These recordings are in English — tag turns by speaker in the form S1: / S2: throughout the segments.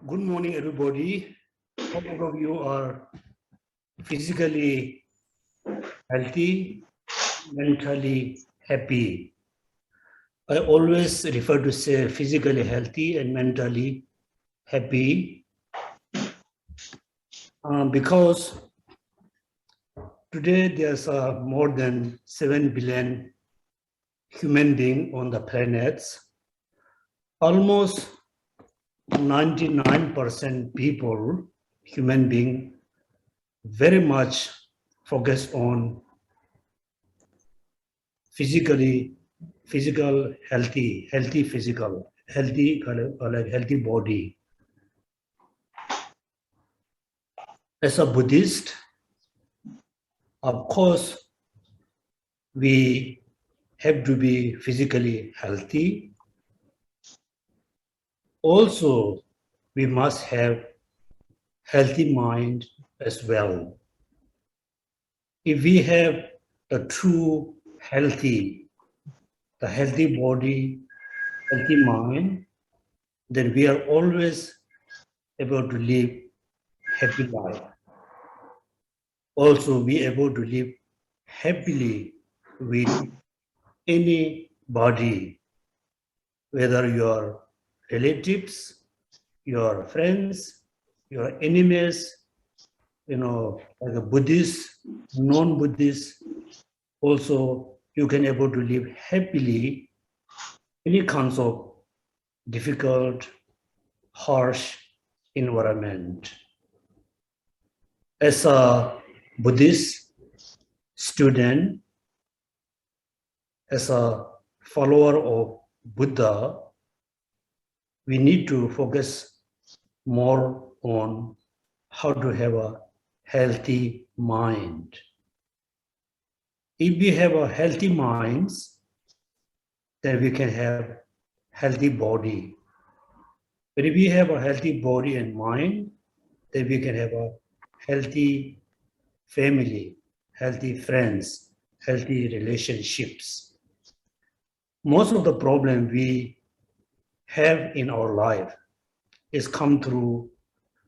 S1: Good morning, everybody. Hope all of you are physically healthy, mentally happy. I always refer to say physically healthy and mentally happy because today there's more than 7 billion human beings on the planet. Almost 99% people, human being, very much focus on physical, healthy physical, healthy body. As a Buddhist, of course, we have to be physically healthy. Also, we must have healthy mind as well. If we have a true healthy body, healthy mind, then we are always able to live happy life. Also be able to live happily with anybody, whether your relatives, your friends, your enemies, like a Buddhist, non-Buddhist. Also, you can able to live happily any kinds of difficult, harsh environment. As a Buddhist student, as a follower of Buddha, we need to focus more on how to have a healthy mind. If we have a healthy minds, then we can have healthy body. But if we have a healthy body and mind, then we can have a healthy family, healthy friends, healthy relationships. Most of the problem we have in our life is come through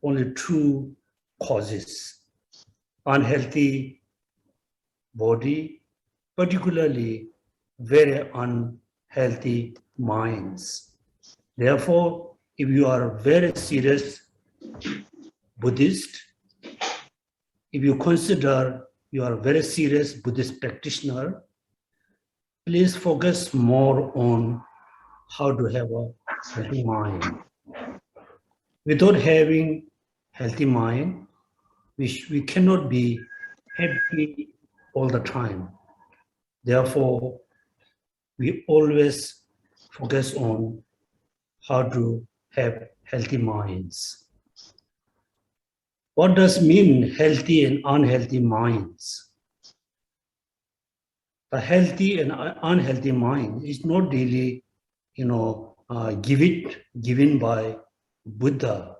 S1: only two causes: unhealthy body, particularly very unhealthy minds. Therefore, if you are a very serious Buddhist, if you consider you are a very serious Buddhist practitioner, please focus more on how to have a healthy mind. Without having healthy mind, we cannot be happy all the time. Therefore, we always focus on how to have healthy minds. What does mean healthy and unhealthy minds? A healthy and unhealthy mind is not really, given by Buddha.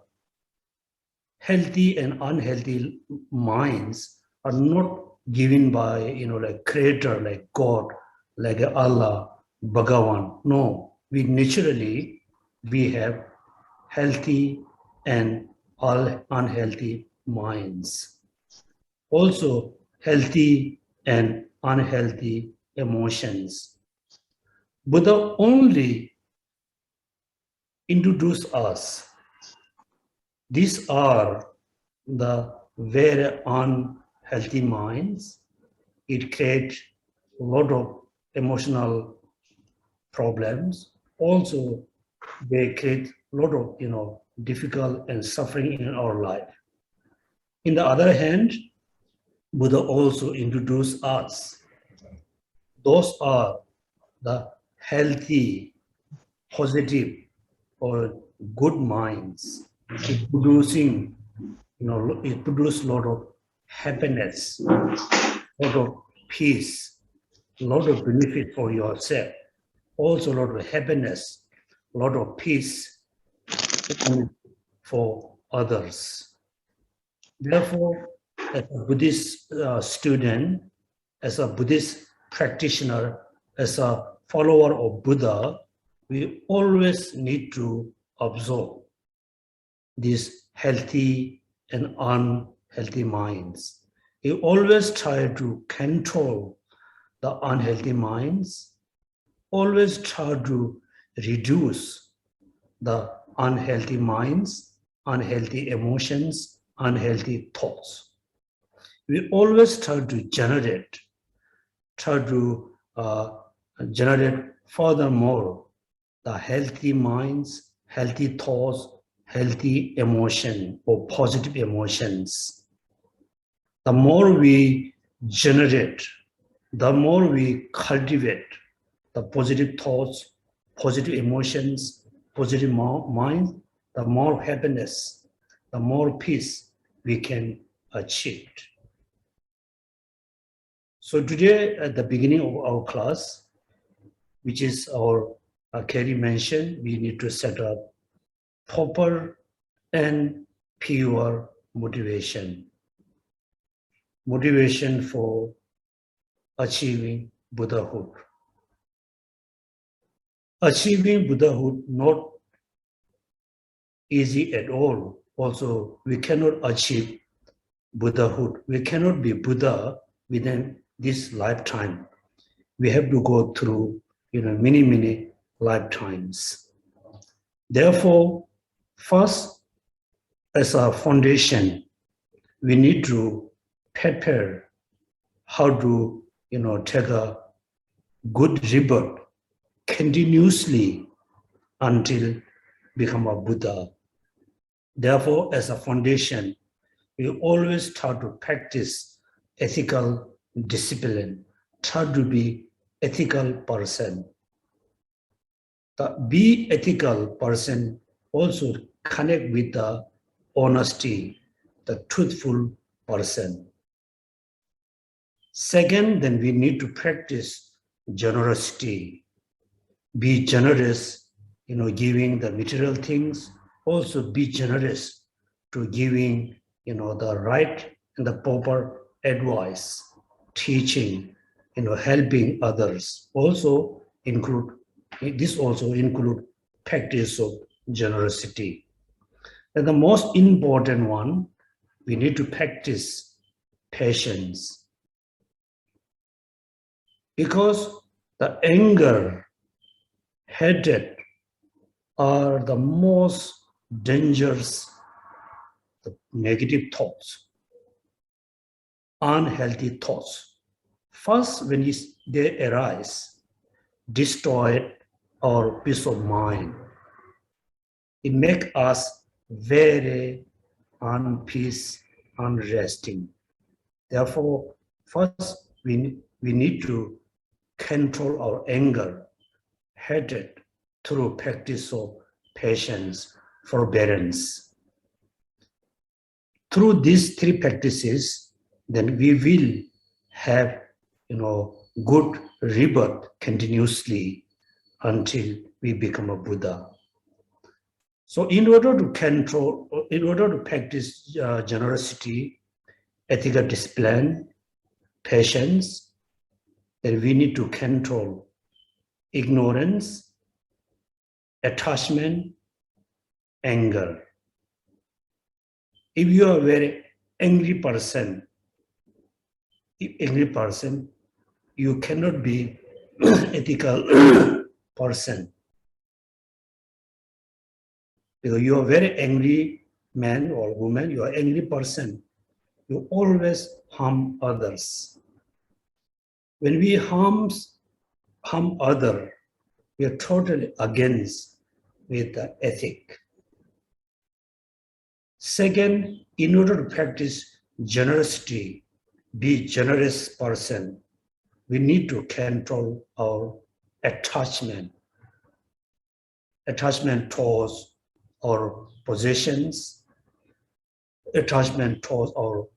S1: Healthy and unhealthy minds are not given by, like creator, like God, like Allah, Bhagavan. No, we naturally, we have healthy and unhealthy minds. Also, healthy and unhealthy emotions. Buddha only introduced us. These are the very unhealthy minds. It creates a lot of emotional problems. Also, they create a lot of difficult and suffering in our life. In the other hand, Buddha also introduced us. Those are the healthy, positive, or good minds. It producing, it produces a lot of happiness, a lot of peace, a lot of benefit for yourself, also a lot of happiness, a lot of peace for others. Therefore, as a Buddhist student, as a Buddhist practitioner, as a follower of Buddha, we always need to observe these healthy and unhealthy minds. We always try to control the unhealthy minds, always try to reduce the unhealthy minds, unhealthy emotions, unhealthy thoughts. We always try to generate furthermore the healthy minds, healthy thoughts, healthy emotion or positive emotions. The more we generate, the more we cultivate the positive thoughts, positive emotions, positive mind, the more happiness, the more peace we can achieve. So today, at the beginning of our class, which is our Kerry mentioned, we need to set up proper and pure motivation. Motivation for achieving Buddhahood. Achieving Buddhahood not easy at all. Also, we cannot achieve Buddhahood. We cannot be Buddha within this lifetime. We have to go through, many lifetimes. Therefore, first, as a foundation, we need to prepare how to, take a good rebirth continuously until become a Buddha. Therefore, as a foundation, we always try to practice ethical discipline, try to be ethical person. The be ethical person also connect with the honesty, the truthful person. Second, then we need to practice generosity. Be generous, giving the material things. Also be generous to giving, the right and the proper advice, teaching, helping others. This also include practice of generosity. And the most important one, we need to practice patience. Because the anger, hatred are the most dangerous, the negative thoughts, unhealthy thoughts. First, when they arise, destroy our peace of mind. It makes us very unresting. Therefore, first we need to control our anger, hatred through practice of patience, forbearance. Through these three practices, then we will have, good rebirth continuously until we become a Buddha. So in order to practice generosity, ethical discipline, patience, then we need to control ignorance, attachment, anger. If you are a very angry person, you cannot be ethical person. Because you are a very angry man or woman, you are an angry person, you always harm others. When we harm others, we are totally against with the ethic. Second, in order to practice generosity, be generous person, we need to control our attachment towards our possessions, attachment towards our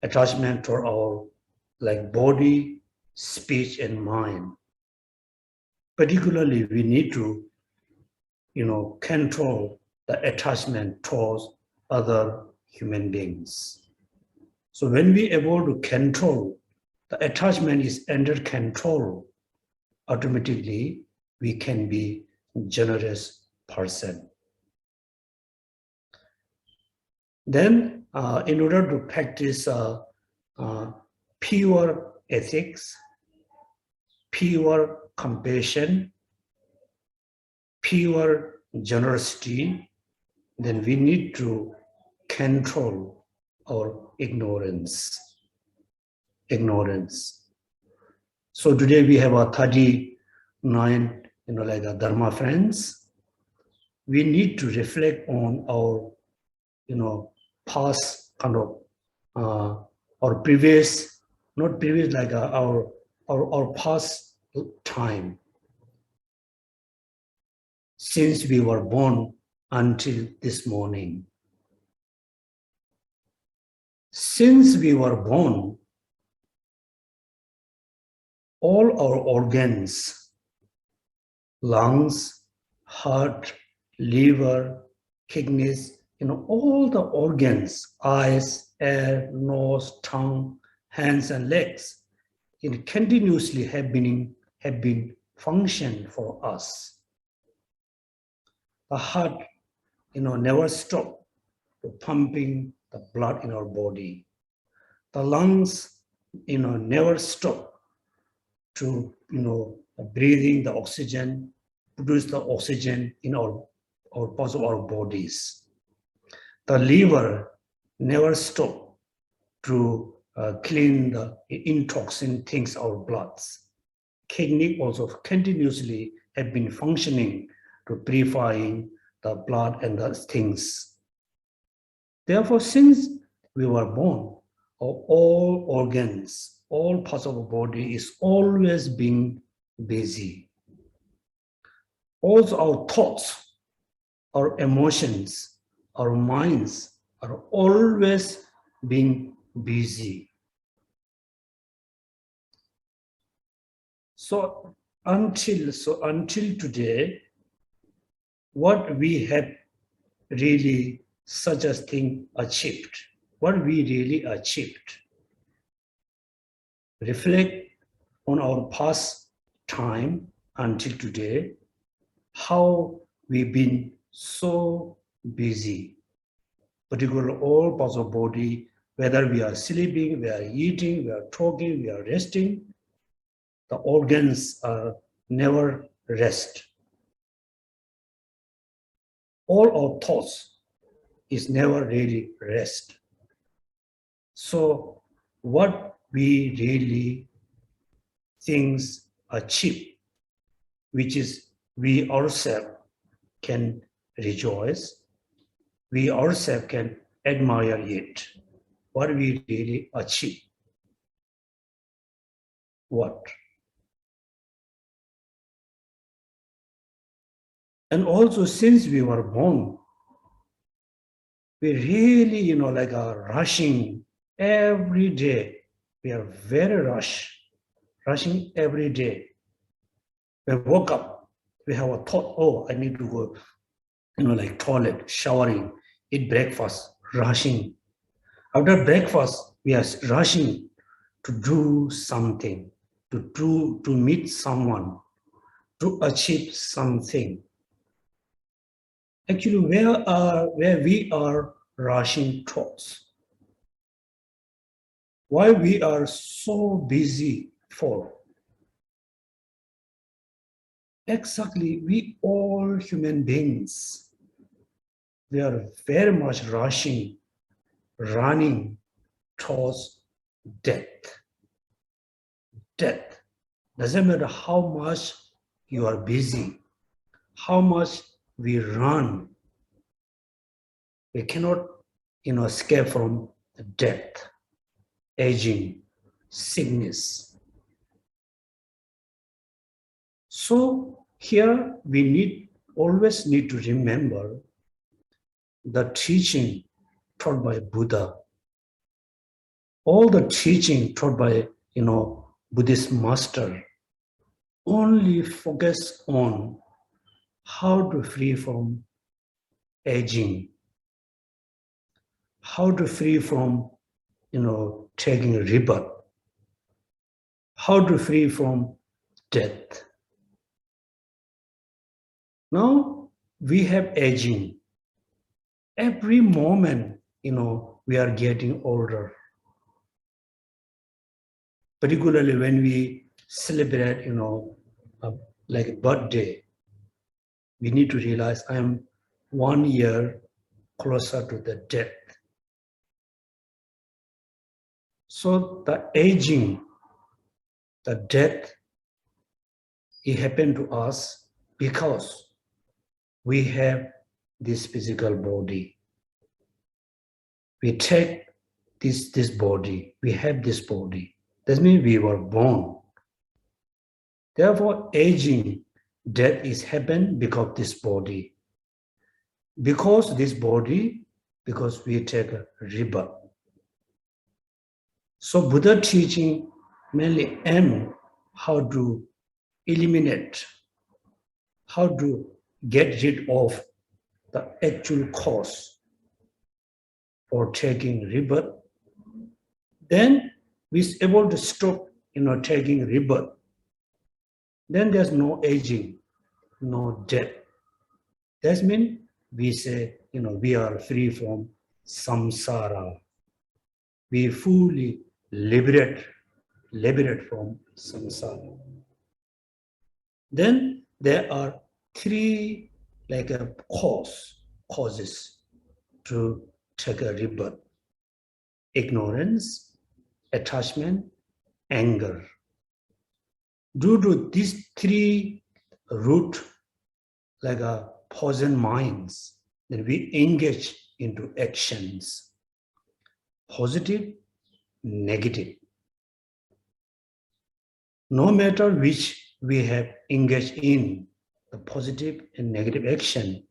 S1: attachment toward our body, speech, and mind. Particularly, we need to, control the attachment towards other human beings. So when we are able to control, the attachment is under control, automatically we can be generous person. Then, in order to practice pure ethics, pure compassion, pure generosity, then we need to control our ignorance. So today we have a 39, like a Dharma friends. We need to reflect on our, past kind of, our previous, not previous, like our past time. Since we were born until this morning. Since we were born, all our organs, lungs, heart, liver, kidneys, all the organs, eyes, ear, nose, tongue, hands, and legs, continuously have been function for us. The heart, never stop pumping the blood in our body. The lungs, never stop to, breathing the oxygen, produce the oxygen in our parts of our bodies. The liver never stop to clean the intoxin things our bloods. Kidney also continuously have been functioning to purifying the blood and the things. Therefore, since we were born, all organs, all parts of our body is always being busy. Also our thoughts, our emotions, our minds are always being busy. So until today, what we have really such a thing achieved, what we really achieved. Reflect on our past time until today, how we've been so busy, particularly all parts of body, whether we are sleeping, we are eating, we are talking, we are resting, the organs are never rest. All our thoughts is never really rest. So what we really things achieve, which is we ourselves can rejoice, we ourselves can admire it, what we really achieve. What? And also, since we were born, we really, like rushing every day. We are very rushing every day. We woke up, we have a thought, oh, I need to go, like toilet, showering, eat breakfast, rushing. After breakfast, we are rushing to do something, to meet someone, to achieve something. Actually, where we are rushing thoughts, why we are so busy for? Exactly, we all human beings, we are very much running towards death. Death. Doesn't matter how much you are busy, how much we run, we cannot, escape from death, aging, sickness. So here we always need to remember the teaching taught by Buddha. All the teaching taught by, Buddhist master only focus on how to free from aging, how to free from, taking rebirth, how to free from death. Now, we have aging. Every moment, we are getting older. Particularly when we celebrate, like a birthday, we need to realize I am 1 year closer to the death. So the aging, the death, it happened to us because we have this physical body. We take this body, we have this body. That means we were born. Therefore, aging, death is happened because of this body. Because this body, because we take a rebirth. So Buddha teaching mainly aim how to eliminate, how to get rid of the actual cause for taking rebirth. Then we're able to stop, taking rebirth. Then there's no aging, no death. That means we say, we are free from samsara. We fully liberate from samsara. Then there are three causes to take a rebirth: ignorance, attachment, anger. Due to these three root poison minds, then we engage into actions, positive, negative. No matter which we have engaged in, the positive and negative action,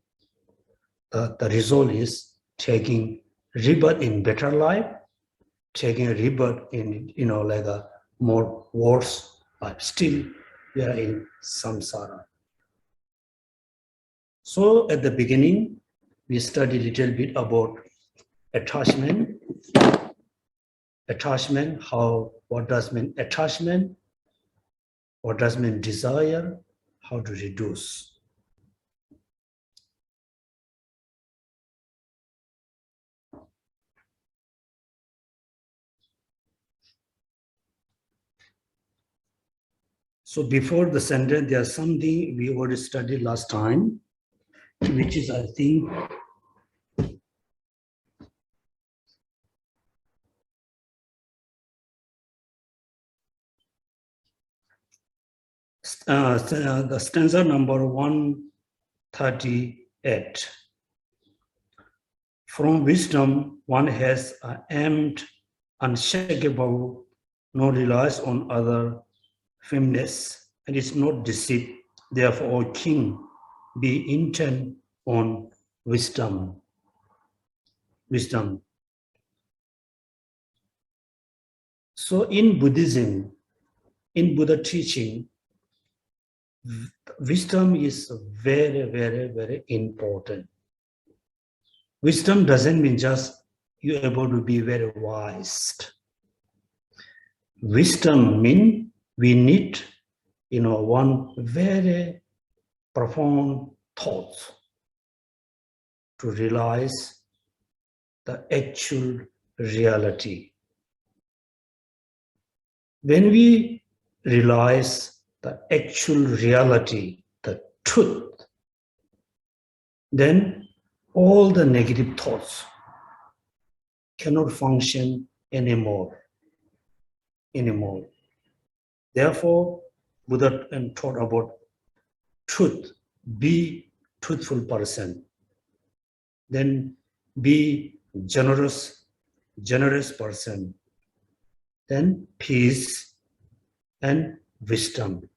S1: the result is taking rebirth in better life, taking a rebirth in a more worse life. Still, we are in samsara. So at the beginning, we studied a little bit about attachment. Attachment, what does mean attachment? What does mean desire? How to reduce? So before the sentence, there's something we already studied last time, which is, I think, the stanza number 138. From wisdom, one has aimed unshakable, no relies on other firmness, and is not deceived. Therefore, O king, be intent on wisdom. Wisdom. So in Buddhism, in Buddha teaching, wisdom is very, very, very important. Wisdom doesn't mean just you're able to be very wise. Wisdom means we need, one very profound thought to realize the actual reality. When we realize the actual reality, the truth, then all the negative thoughts cannot function anymore. Therefore, Buddha taught about truth. Be truthful person. Then be generous person. Then peace and wisdom.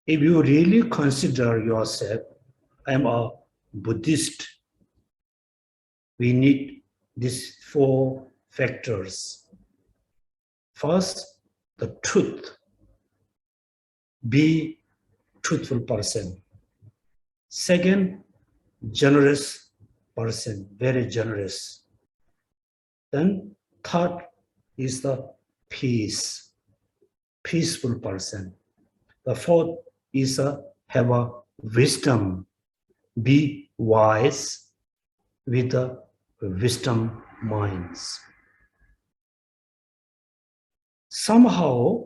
S1: If you really consider yourself, I am a Buddhist, we need these 4 factors. First, the truth. Be truthful person. Second, generous person, very generous. Then third is the peace, peaceful person. The fourth is have a wisdom, be wise with the wisdom minds. Somehow,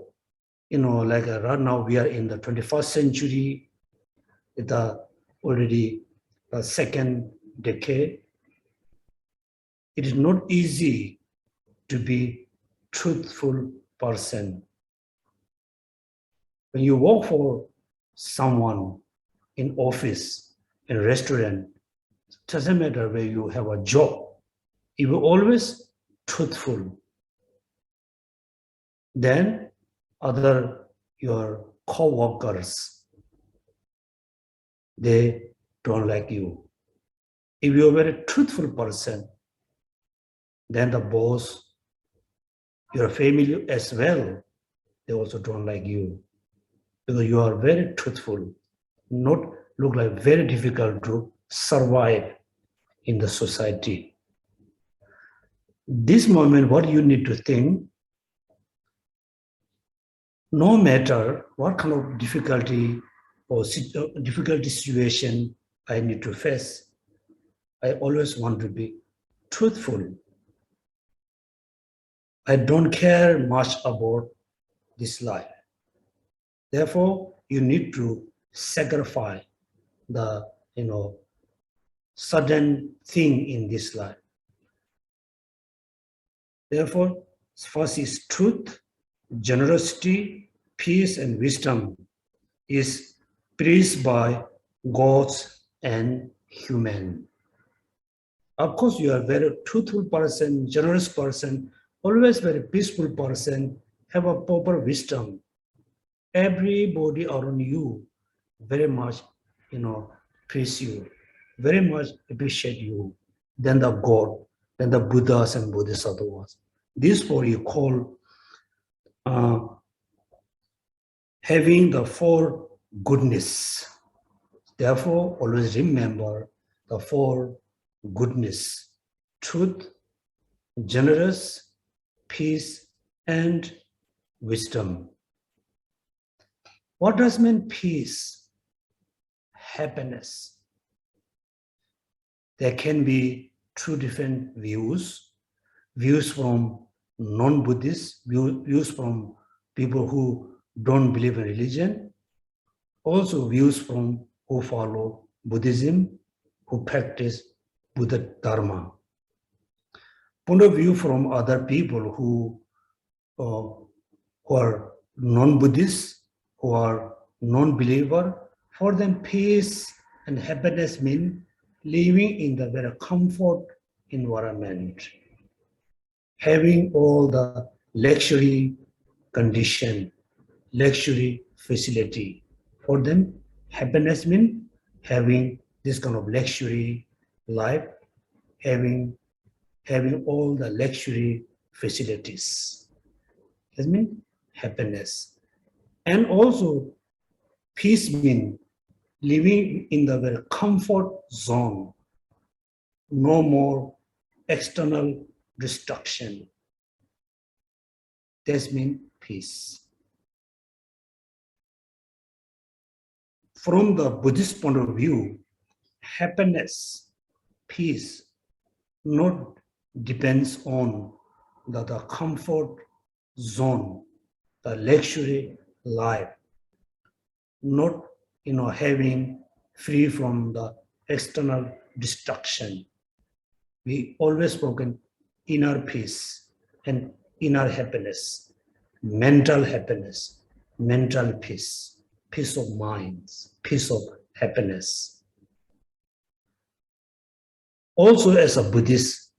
S1: like right now we are in the 21st century, already the second decade. It is not easy to be truthful person. When you work for someone in office, in restaurant, it doesn't matter where you have a job, you will always truthful. Then your co-workers, they don't like you. If you're a very truthful person, then the boss, your family as well, they also don't like you. Because you are very truthful, not look like very difficult to survive in the society. This moment, what you need to think, no matter what kind of difficulty or difficult situation I need to face, I always want to be truthful. I don't care much about this life. Therefore, you need to sacrifice the certain thing in this life. Therefore, first is truth, generosity, peace, and wisdom is praised by gods and human. Of course, you are a very truthful person, generous person, always very peaceful person, have a proper wisdom. Everybody around you very much, praise you, very much appreciate you. Then the God, then the Buddhas and Bodhisattvas. This is what you call having the four goodness. Therefore, always remember the four goodness: truth, generous, peace, and wisdom. What does mean peace? Happiness. There can be two different views from non-Buddhists, views from people who don't believe in religion, also views from who follow Buddhism, who practice Buddha Dharma. Point of view from other people who are non-Buddhists, who are non-believer, for them peace and happiness mean living in the very comfort environment, having all the luxury condition, luxury facility. For them, happiness means having this kind of luxury life, having all the luxury facilities. That means happiness. And also, peace means living in the very comfort zone, no more external destruction. That means peace. From the Buddhist point of view, happiness, peace, not depends on the comfort zone, the luxury life, not having free from the external destruction. We always spoken inner peace and inner happiness, mental peace, peace of minds, peace of happiness. Also, as a Buddhist,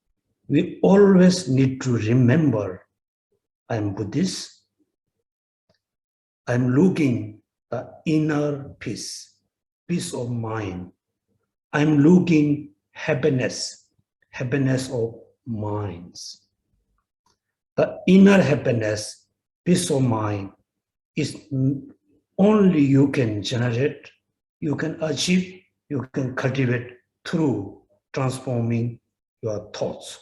S1: we always need to remember, I'm Buddhist, I'm looking the inner peace, peace of mind. I'm looking happiness of minds. The inner happiness, peace of mind is only you can generate, you can achieve, you can cultivate through transforming your thoughts,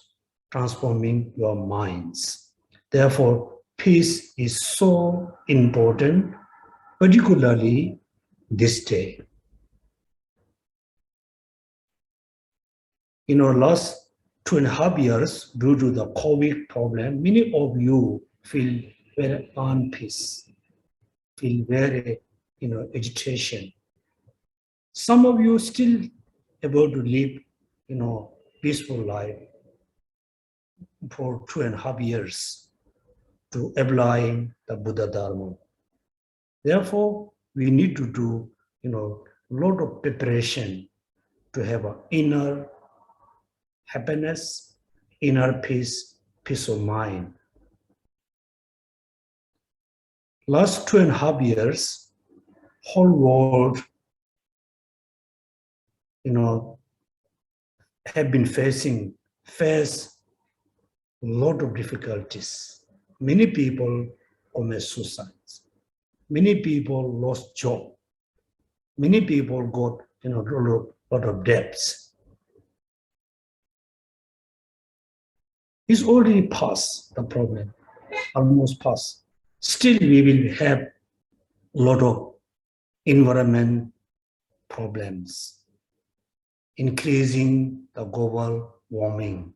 S1: transforming your minds. Therefore, peace is so important, particularly this day. In our last 2.5 years, due to the COVID problem, many of you feel very unpeace, feel very, agitation. Some of you still able to live, peaceful life for 2.5 years to applying the Buddha Dharma. Therefore, we need to do, lot of preparation to have an inner happiness, inner peace, peace of mind. Last 2.5 years, whole world, have been face a lot of difficulties. Many people commit suicides. Many people lost job. Many people got, lot of debts. It's already past the problem, almost past. Still, we will have a lot of environment problems, increasing the global warming.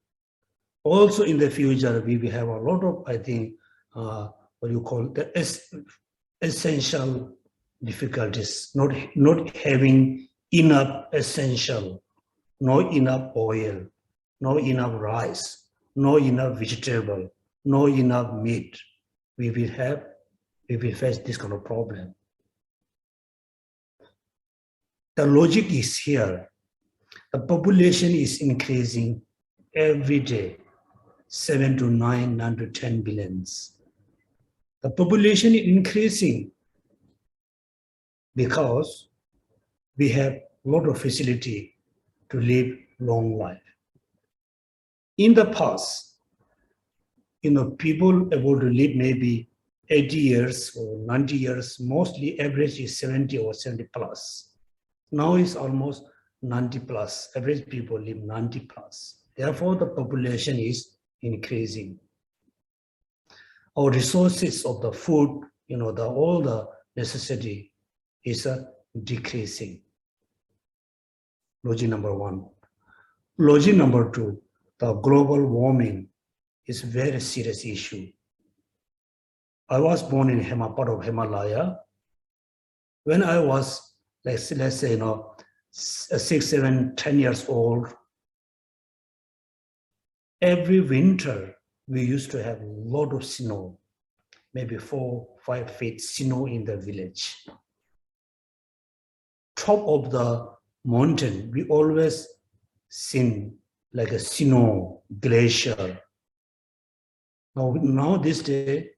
S1: Also, in the future, we will have a lot of, I think, what you call the essential difficulties, not having enough essential, not enough oil, not enough rice, not enough vegetable, not enough meat. We will face this kind of problem. The logic is here. The population is increasing every day, 7 to 9, 9 to 10 billions. The population is increasing because we have a lot of facility to live long life. In the past, people able to live maybe 80 years or 90 years, mostly average is 70 or 70 plus. Now it's almost 90 plus. Average people live 90 plus. Therefore, the population is increasing. Our resources of the food, all the necessity is decreasing. Logic number one. Logic number two, the global warming is a very serious issue. I was born in part of Himalaya. When I was, let's say, 6, 7, 10 years old, every winter we used to have a lot of snow, maybe 4, 5 feet snow in the village. Top of the mountain, we always seen like a snow glacier. Now this day,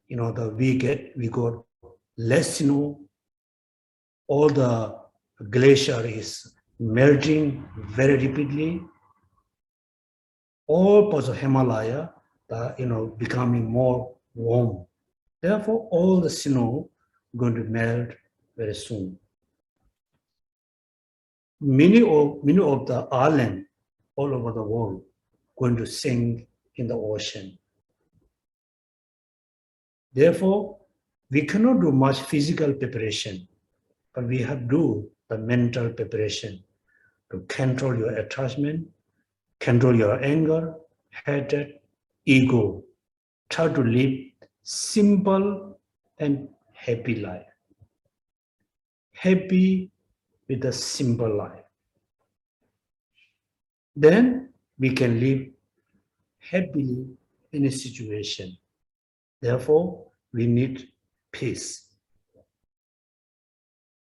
S1: we got less snow. All the glacier is melting very rapidly. All parts of Himalaya are, becoming more warm. Therefore, all the snow going to melt very soon. Many of the islands all over the world going to sink in the ocean. Therefore, we cannot do much physical preparation, but we have to do the mental preparation to control your attachment, control your anger, hatred, ego. Try to live simple and happy life. Happy with a simple life. Then we can live happily in a situation. Therefore, we need peace.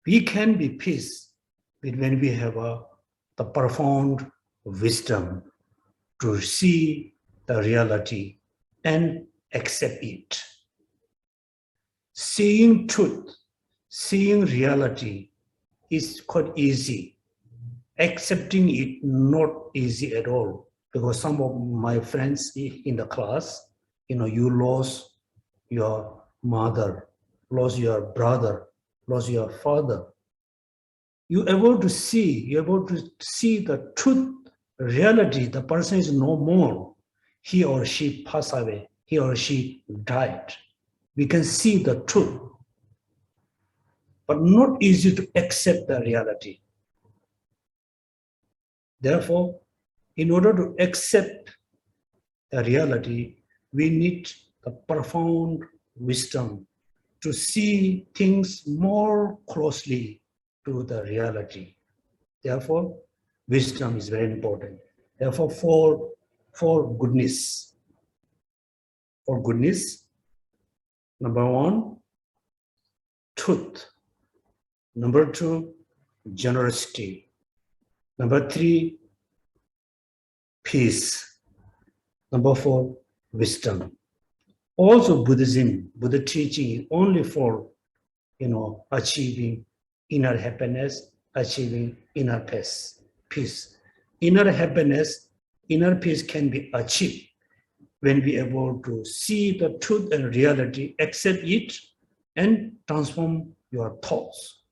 S1: We can be peace when we have the profound wisdom to see the reality and accept it. Seeing truth, seeing reality is quite easy. Accepting it not easy at all, because some of my friends in the class, you lost your mother, lost your brother, lost your father. You're able to see the truth, reality. The person is no more. He or she passed away. He or she died. We can see the truth, but not easy to accept the reality. Therefore, In order to accept the reality, we need the profound wisdom to see things more closely to the reality. Therefore, wisdom is very important. Therefore, for goodness, number one, truth. Number two, generosity. Number three, peace. Number four, wisdom. Also, Buddha teaching is only for, achieving inner happiness, achieving inner peace. Inner happiness, inner peace can be achieved when we are able to see the truth and reality, accept it, and transform your thoughts.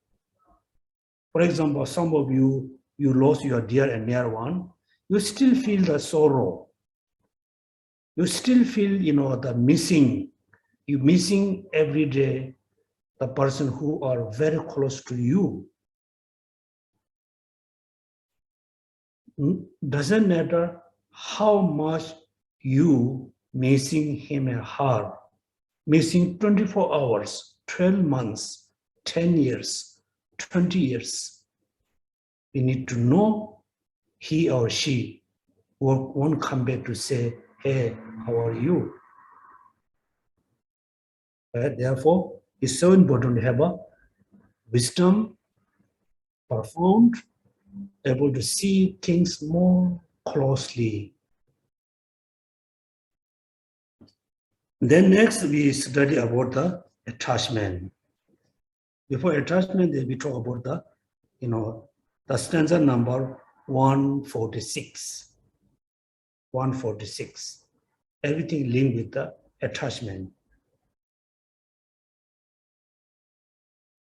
S1: For example, some of you lost your dear and near one, you still feel the sorrow. You still feel, the missing. You missing every day the person who are very close to you. Doesn't matter how much you missing him or her, missing 24 hours, 12 months, 10 years, 20 years. We need to know he or she won't come back to say, hey, how are you? Therefore, it's so important to have a wisdom, profound, able to see things more closely. Then next, we study about the attachment. Before attachment, we talk about the stanza number 146. 146. Everything linked with the attachment.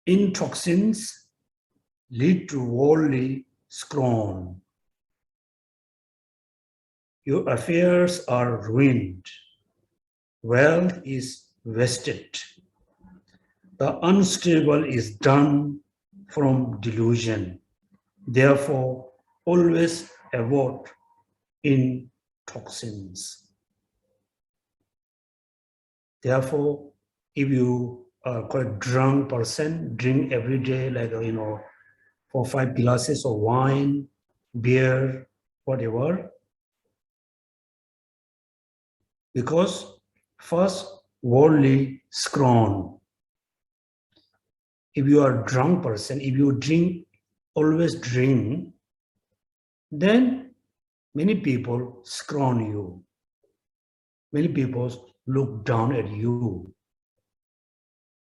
S1: Intoxins lead to worldly scorn. Your affairs are ruined. Wealth is wasted. The unstable is done from delusion. Therefore, always avoid intoxins. Therefore, if you are quite drunk person, drink every day, like 4 or 5 glasses of wine, beer, whatever. Because first, worldly scorn. If you are a drunk person, if you drink, always drink, then many people scorn you. Many people look down at you.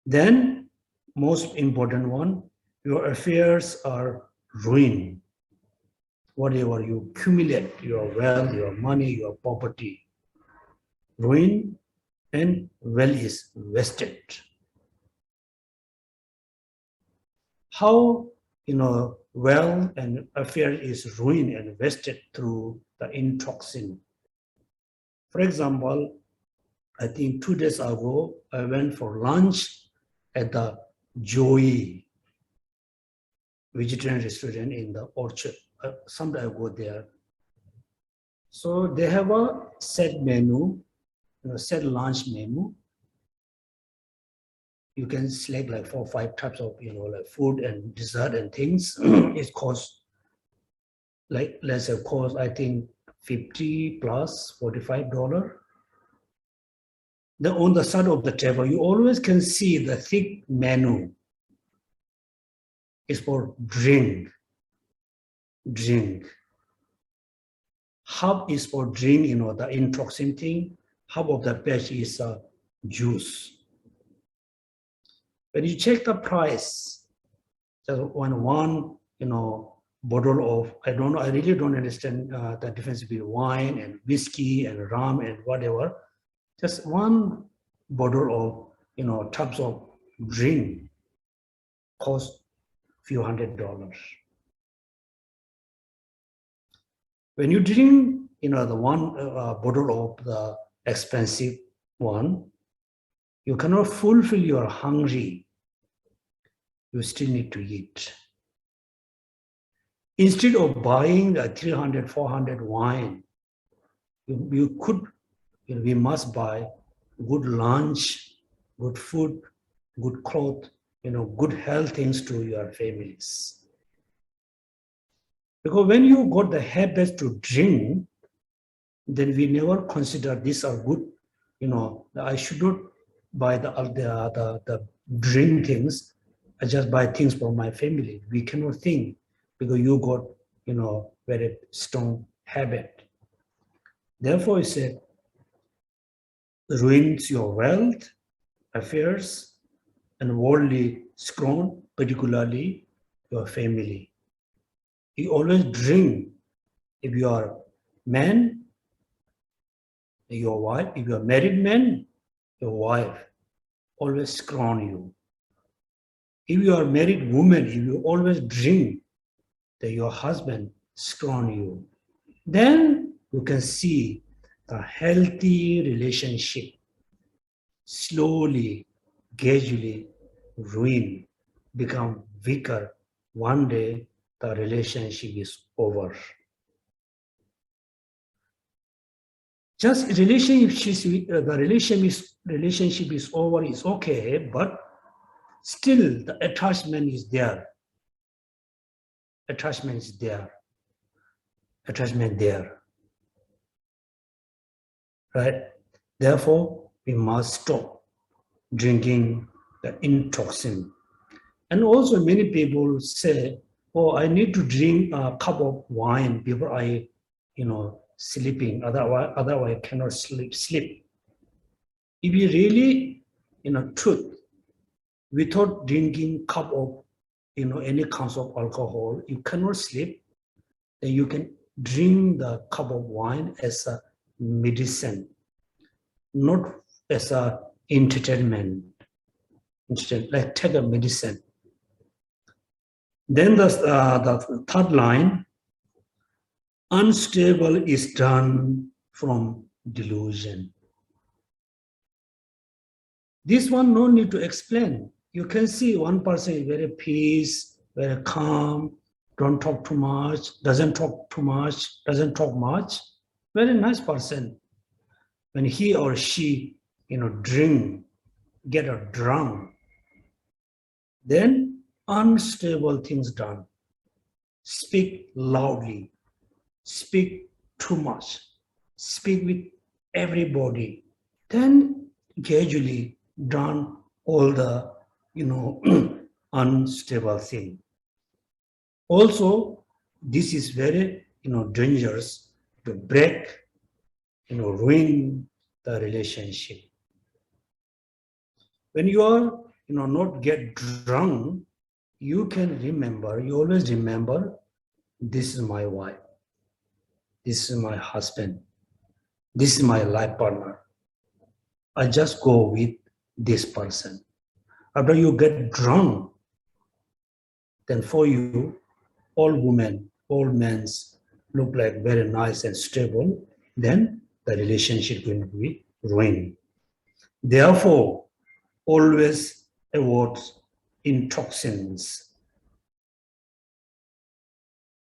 S1: Then, most important one, your affairs are ruined. Whatever you accumulate, your wealth, your money, your property, ruin and wealth is wasted. How wealth and affair is ruined and wasted through the intoxin. For example, I think 2 days ago, I went for lunch at the Joey vegetarian restaurant in the Orchard. Someday I go there. So they have a set menu, set lunch menu. You can select like 4 or 5 types of, like food and dessert and things. It costs, like, let's say, cost, I think, $50 plus $45. Then on the side of the table, you always can see the thick menu. It's for drink. Half is for drink, the intoxin thing. Half of the batch is juice. When you check the price, just one bottle of, I really don't understand the difference between wine and whiskey and rum and whatever. Just one bottle of, tubs of drink costs few $100s. When you drink, the one bottle of the expensive one, you cannot fulfill your hungry. You still need to eat. Instead of buying the 300, 400 wine, we must buy good lunch, good food, good clothes, good health things to your families. Because when you got the habit to drink, then we never consider these are good. I should not buy the drink things. I just buy things for my family. We cannot think because you got, very strong habit. Therefore, he said, ruins your wealth, affairs, and worldly scorn, particularly your family. You always drink. If you are man, your wife, if you are married man, your wife always scorn you. If you are married woman, if you always drink, then your husband scorn you. Then you can see the healthy relationship slowly, gradually ruin, become weaker. One day the relationship is over. Just the relationship is over is okay, but still the attachment is there. Attachment is there. Attachment there. Right? Therefore, we must stop drinking the intoxin. And also many people say, oh, I need to drink a cup of wine before I, sleeping. Otherwise I cannot sleep. If you really, truth, without drinking cup of, any kinds of alcohol, you cannot sleep, then you can drink the cup of wine as a medicine, not as a entertainment. Like take a medicine. Then the third line, unstable is done from delusion. This one no need to explain. You can see one person is very peace, very calm, don't talk too much, doesn't talk too much, doesn't talk much. Very nice person. When he or she, drink, get a drunk, then unstable things done. Speak loudly, speak too much, speak with everybody, then gradually done all the, unstable thing. Also, this is very, dangerous to break, ruin the relationship. When you are, not get drunk, you can remember, you always remember, this is my wife, this is my husband, this is my life partner. I just go with this person. After you get drunk, then for you, all women, all men look like very nice and stable, then the relationship will be ruined. Therefore, always avoid intoxins.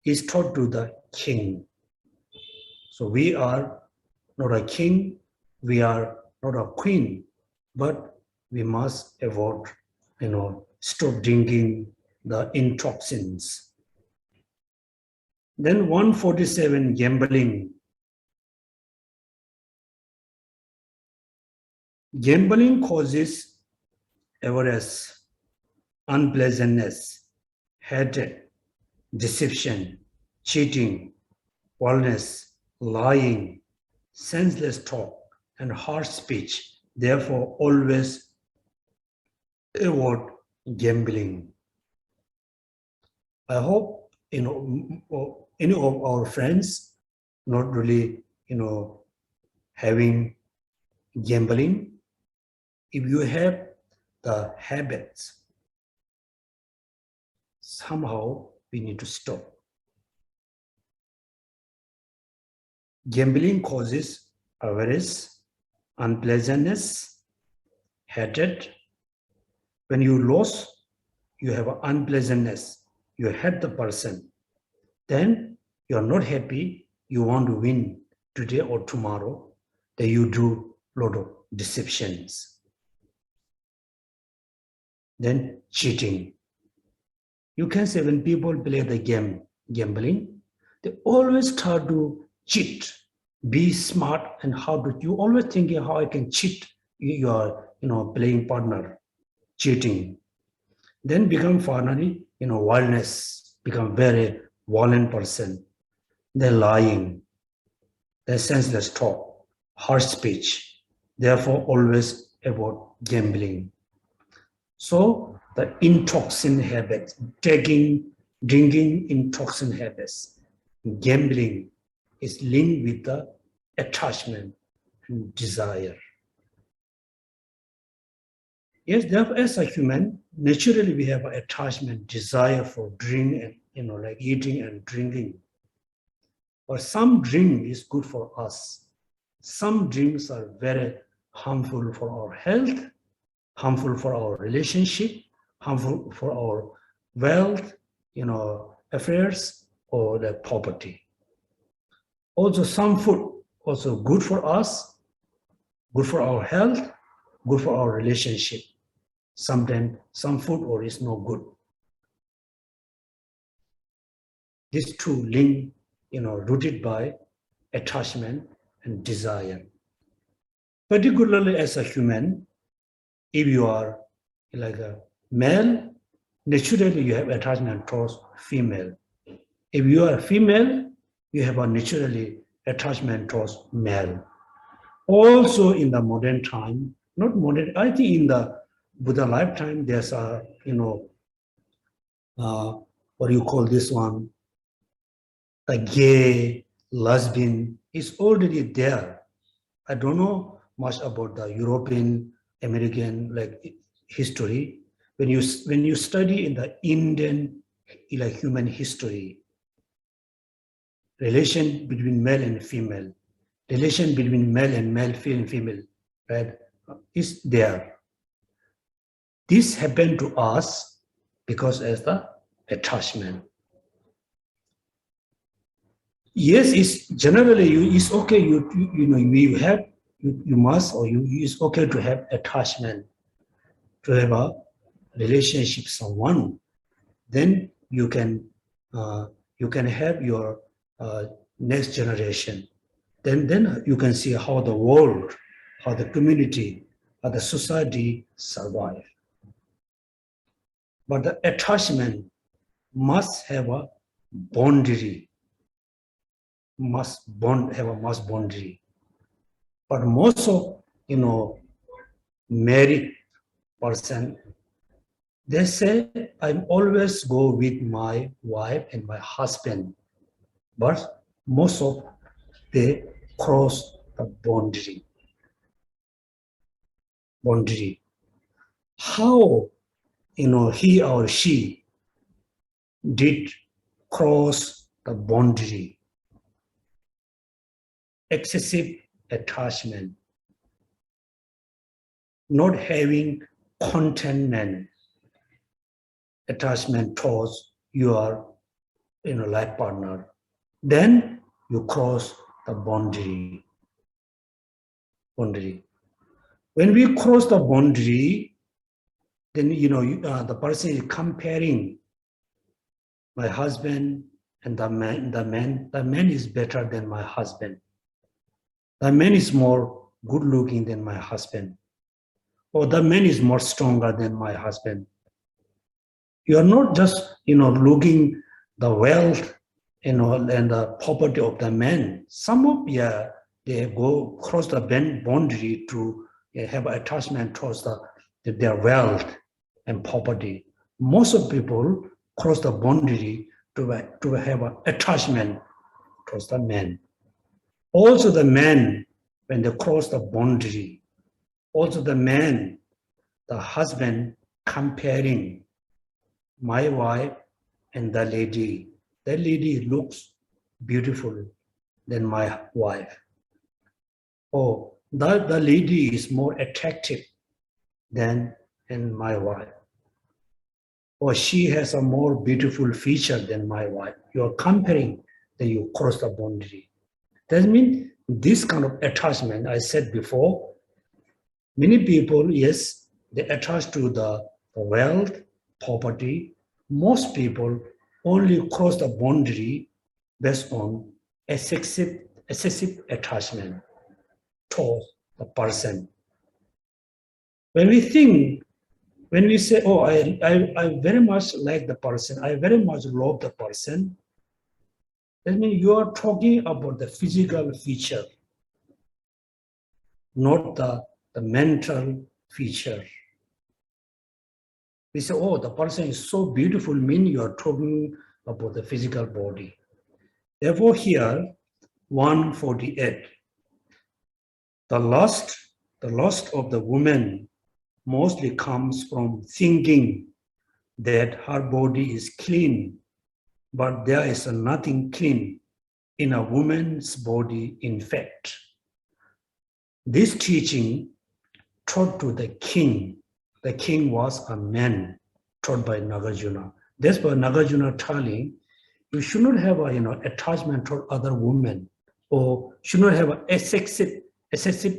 S1: Is taught to the king. So we are not a king, we are not a queen, but we must avoid, stop drinking the intoxins. Then 147, gambling. Gambling causes avarice, unpleasantness, hatred, deception, cheating, wildness, lying, senseless talk, and harsh speech. Therefore, always avoid gambling. I hope, any of our friends not really, having gambling. If you have the habits, somehow we need to stop. Gambling causes avarice, unpleasantness, hatred. When you lose, you have unpleasantness. You hate the person. then you're not happy, you want to win today or tomorrow, then you do a lot of deceptions. Then cheating. You can say when people play the game, gambling, they always try to cheat, be smart, and how to, you always thinking how I can cheat your, playing partner, cheating. Then become finally, wildness, become very violent person. They're lying, they're senseless talk, harsh speech. Therefore, always avoid gambling. So the intoxin habits, taking, drinking intoxin habits, gambling is linked with the attachment and desire. Yes, therefore, as a human, naturally we have an attachment, desire for drink and like eating and drinking. But some drink is good for us. Some drinks are very harmful for our health, harmful for our relationship, harmful for our wealth, affairs or the property. Also, some food also good for us, good for our health, good for our relationship. Sometimes some food or is no good. These two link, rooted by attachment and desire. Particularly as a human, if you are like a male, naturally you have attachment towards female. If you are female, you have a naturally attachment towards male. Also in the modern time, not modern, I think in the Buddha lifetime, there's a, what do you call this one? A gay, lesbian is already there. I don't know much about the European, American like history. When you study in the Indian like human history, relation between male and female, relation between male and male, female, right, is there. This happened to us because as the attachment. Yes, it's generally it's okay. You have you must or it's okay to have attachment, to have a relationship with someone. Then you can have your next generation. Then you can see how the world, how the community, how the society survive. But the attachment must have a boundary. Must have a boundary. But most of married person, they say I'm always go with my wife and my husband, but most of they cross the boundary. How he or she did cross the boundary? Excessive attachment, not having contentment, attachment towards your life partner, then you cross the boundary. When we cross the boundary, then the person is comparing my husband and the man is better than my husband. The man is more good looking than my husband. Or the man is more stronger than my husband. You are not just, looking the wealth, and the property of the man. Some of, they go cross the boundary to have attachment towards their wealth and property. Most of people cross the boundary to have an attachment towards the man. Also the man, when they cross the boundary, also the man, the husband comparing my wife and the lady. That lady looks beautiful than my wife. Oh, the lady is more attractive than my wife. or she has a more beautiful feature than my wife. You are comparing, then you cross the boundary. That means this kind of attachment, I said before, many people, yes, they attach to the wealth, property. Most people only cross the boundary based on excessive attachment towards the person. When we think, when we say, oh, I very much like the person, I very much love the person, that means you are talking about the physical feature, not the mental feature. We say, oh, the person is so beautiful, mean you are talking about the physical body. Therefore, here, 148, the lust of the woman mostly comes from thinking that her body is clean, but there is nothing clean in a woman's body, in fact. This teaching taught to the king. The king was a man, taught by Nagarjuna. That's why Nagarjuna telling, you should not have a attachment toward other women, or should not have an excessive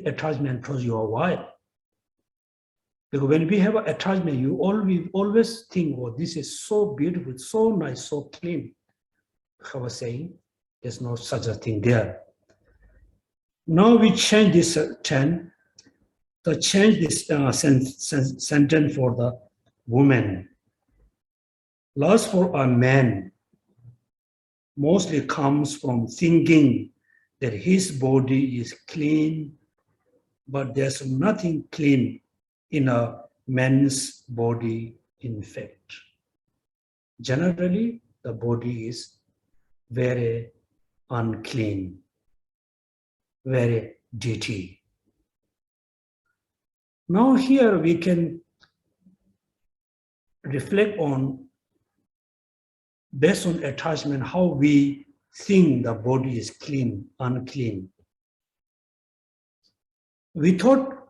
S1: attachment towards your wife. Because when we have an attachment, you always think, oh, this is so beautiful, so nice, so clean. I was saying, there's no such a thing there. Now we change this 10, to change this sentence for the woman. Lust for a man mostly comes from thinking that his body is clean, but there's nothing clean in a man's body, in fact. Generally, the body is very unclean, very dirty. Now here we can reflect on, based on attachment, how we think the body is clean, unclean. We thought,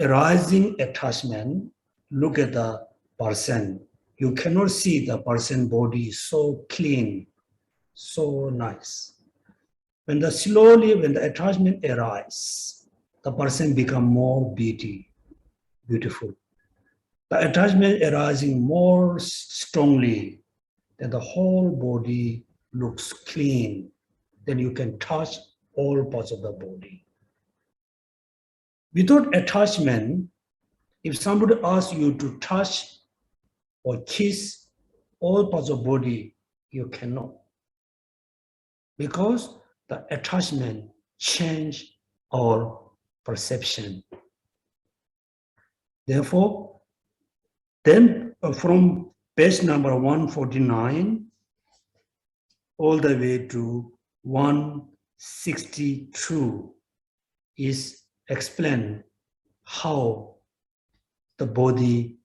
S1: arising attachment, look at the person. You cannot see the person body is so clean, so nice. When the attachment arises, the person become more beautiful. The attachment arising more strongly, then the whole body looks clean. Then you can touch all parts of the body. Without attachment, if somebody asks you to touch or kiss all parts of body, you cannot. Because the attachment change our perception. Therefore, then from page number 149 all the way to 162 is explain how the body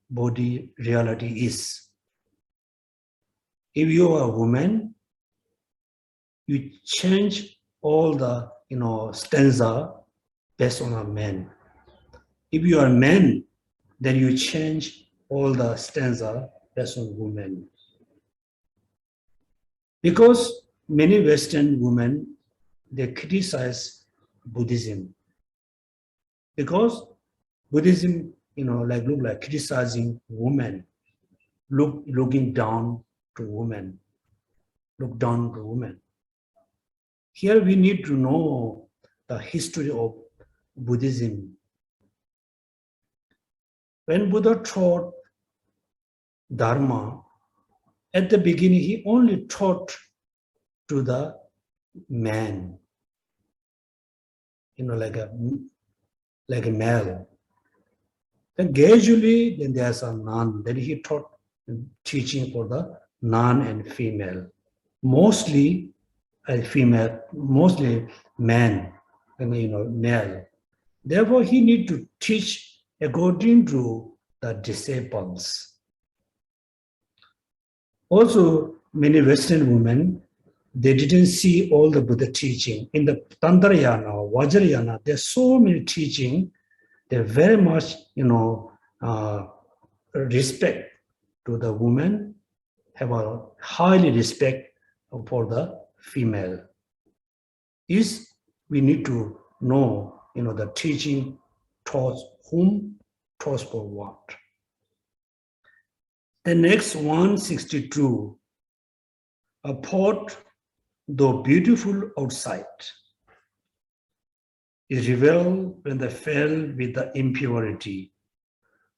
S1: reality is. If you are a woman, you change all the stanza based on a man. If you are a man, then you change all the stanza based on women. Because many Western women, they criticize Buddhism. Because Buddhism, look like criticizing women, looking down to women, look down to women. Here we need to know the history of Buddhism. When Buddha taught Dharma, at the beginning he only taught to the man, like a male. Then gradually, then there's a nun. Then he taught teaching for the nun and female. Mostly female, mostly man, male. Therefore, he need to teach according to the disciples. Also, many Western women, they didn't see all the Buddha teaching. In the Tantrayana, Vajrayana, there's so many teaching. They're very much, respect to the woman, have a highly respect for the female. Is we need to know, the teaching towards whom, towards for what. The next 162, a pot, though beautiful outside, is revealed when they fell with the impurity.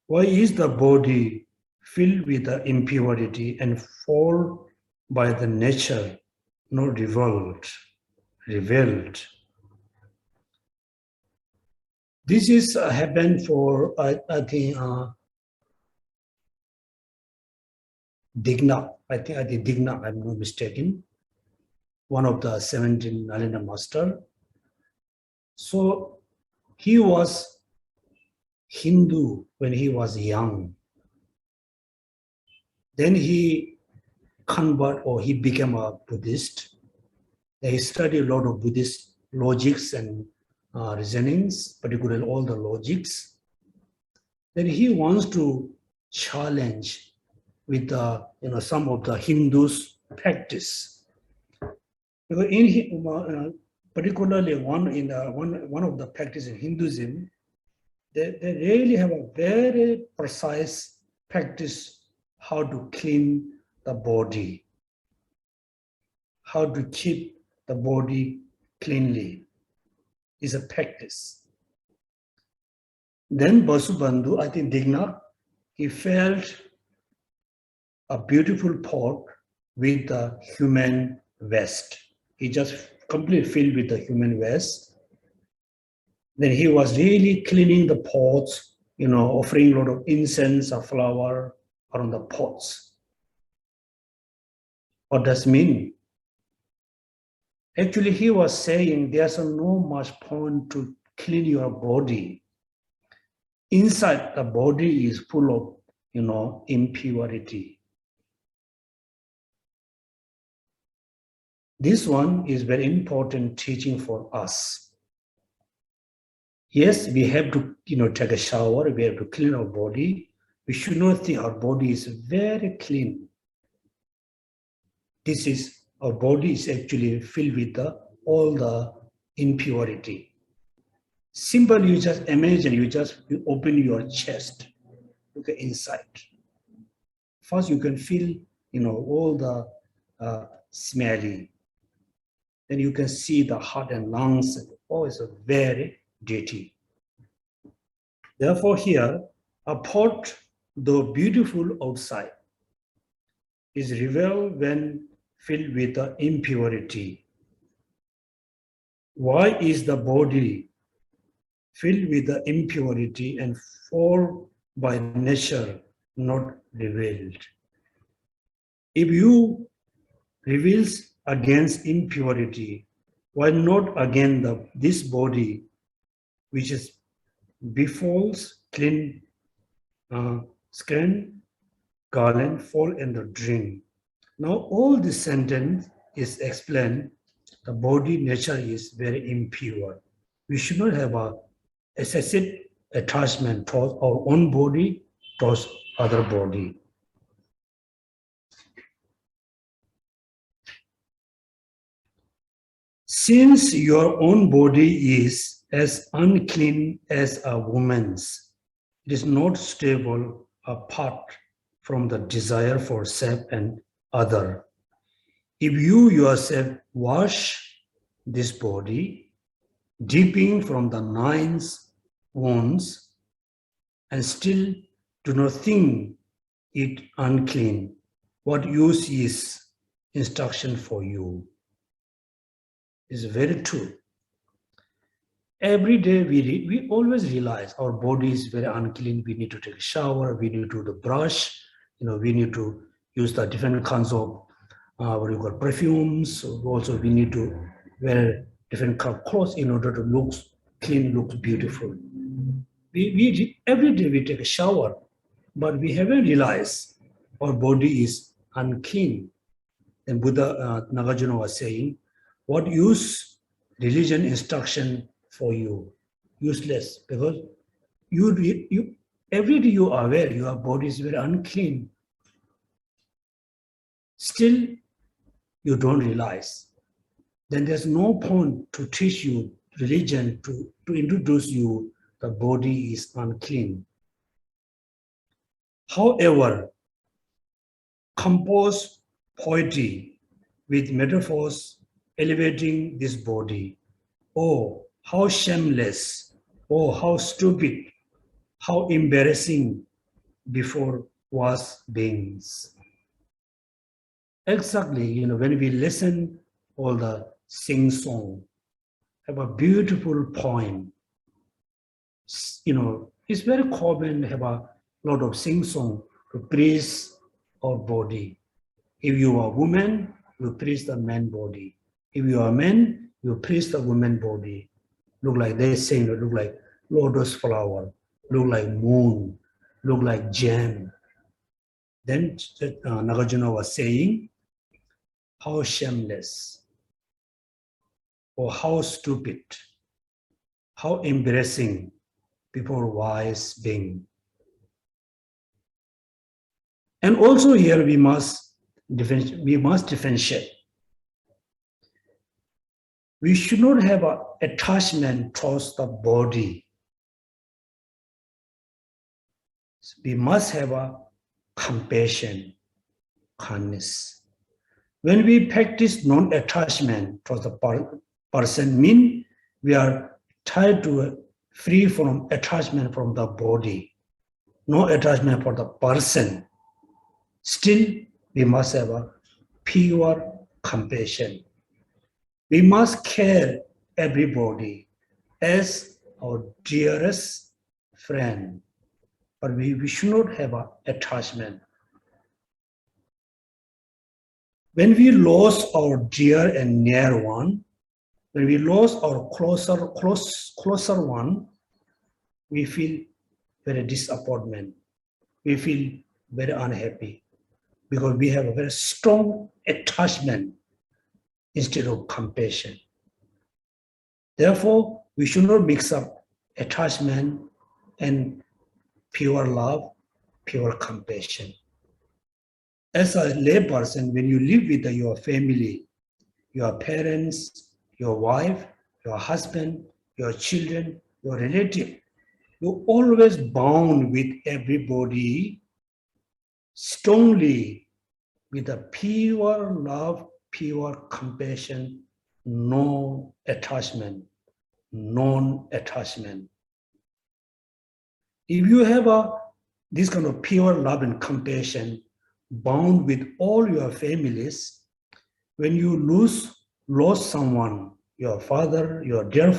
S1: Why is the body filled with the impurity and fall by the nature, not revealed? This is happened for, I think, Digna. I think Digna, I'm not mistaken, one of the 17 Nalanda master. So he was Hindu when he was young. Then he converted, or he became a Buddhist. He studied a lot of Buddhist logics and reasonings, particularly all the logics. Then he wants to challenge with some of the Hindus' practice. Because particularly one of the practices in Hinduism, they really have a very precise practice how to clean the body, how to keep the body cleanly is a practice. Then Vasubandhu, I think Digna, he felt a beautiful pot with the human waste. He just completely filled with the human waste. Then he was really cleaning the pots, offering a lot of incense or flower around the pots. What does it mean? Actually, he was saying there's no much point to clean your body. Inside the body is full of, impurity. This one is very important teaching for us. Yes, we have to, take a shower. We have to clean our body. We should not think our body is very clean. Our body is actually filled with all the impurity. Simply, you just imagine, you open your chest, look inside. First, you can feel, all the smelly. Then you can see the heart and lungs. Oh, it's very dirty. Therefore, here, a pot, though beautiful outside, is revealed when filled with the impurity. Why is the body filled with the impurity and fall by nature not revealed? If you reveals against impurity, why not again this body, which is befalls clean skin, Garland, fall in the dream. Now all this sentence is explained. The body nature is very impure. We should not have a excessive attachment towards our own body, towards other body. Since your own body is as unclean as a woman's, it is not stable apart from the desire for self and other. If you yourself wash this body, dipping from the 9 wounds, and still do not think it unclean, what use is instruction for you? Is very true. Every day we always realize our body is very unclean. We need to take a shower. We need to do the brush. We need to use the different kinds of perfumes. Also, we need to wear different kind of clothes in order to look clean, look beautiful. Every day we take a shower, but we haven't realized our body is unclean. And Buddha Nagarjuna was saying, what use religion instruction for you? Useless, because you Every day you are aware your body is very unclean. Still, you don't realize. Then there's no point to teach you religion, to introduce you the body is unclean. However, compose poetry with metaphors elevating this body. Oh, how shameless, oh, how stupid, how embarrassing before was beings. Exactly, when we listen all the sing song, have a beautiful poem. It's very common to have a lot of sing song to praise our body. If you are a woman, you praise the man body. If you are a man, you praise the woman body. Look like they sing, look like lotus flower, look like moon, look like gem. Then Nagarjuna was saying, how shameless, or how stupid, how embarrassing before wise being. And also here we must differentiate. We should not have an attachment towards the body. We must have a compassion, kindness. When we practice non-attachment towards the person, mean we are tied to free from attachment from the body, no attachment for the person. Still, we must have a pure compassion. We must care everybody as our dearest friend, but we should not have an attachment. When we lose our dear and near one, when we lose our closer one, we feel very disappointment. We feel very unhappy because we have a very strong attachment instead of compassion. Therefore, we should not mix up attachment and pure love, pure compassion. As a layperson, when you live with your family, your parents, your wife, your husband, your children, your relative, you're always bound with everybody strongly with a pure love, pure compassion, no attachment, non-attachment. If you have this kind of pure love and compassion bound with all your families, when you lost someone, your father, your dear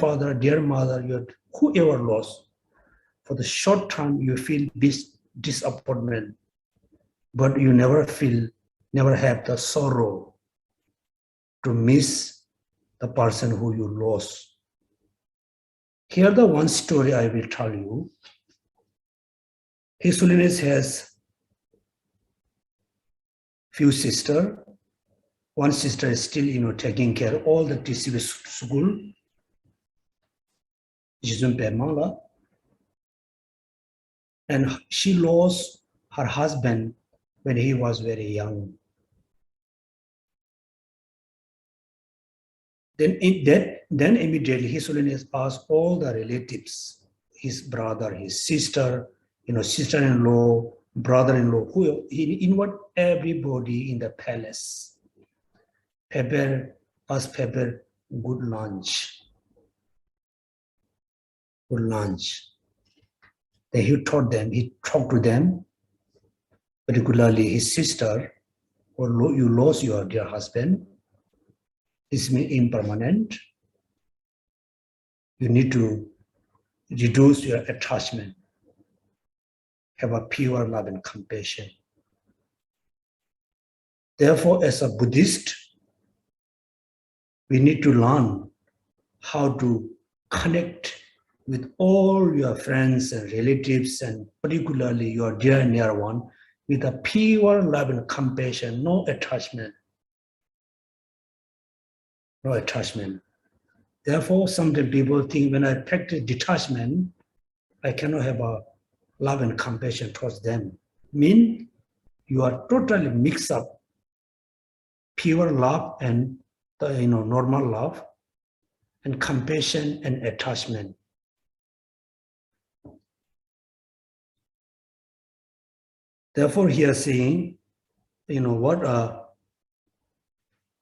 S1: mother, your whoever lost, for the short time you feel this disappointment, but you never have the sorrow to miss the person who you lost. Here the one story I will tell you. His Holiness has few sisters. One sister is still, taking care of all the TCB school. And she lost her husband when he was very young. Then immediately His Holiness asked all the relatives, his brother, his sister, sister-in-law, brother-in-law, who he invited everybody in the palace. Asked Pepper, good lunch. Good lunch. Then he talked to them, particularly his sister, or you lost your dear husband. This means impermanent. You need to reduce your attachment. Have a pure love and compassion. Therefore, as a Buddhist, we need to learn how to connect with all your friends and relatives, and particularly your dear and near one, with a pure love and compassion, no attachment. No attachment. Therefore, sometimes people think when I practice detachment, I cannot have a love and compassion towards them. Mean you are totally mixed up pure love and the normal love and compassion and attachment. Therefore, here saying,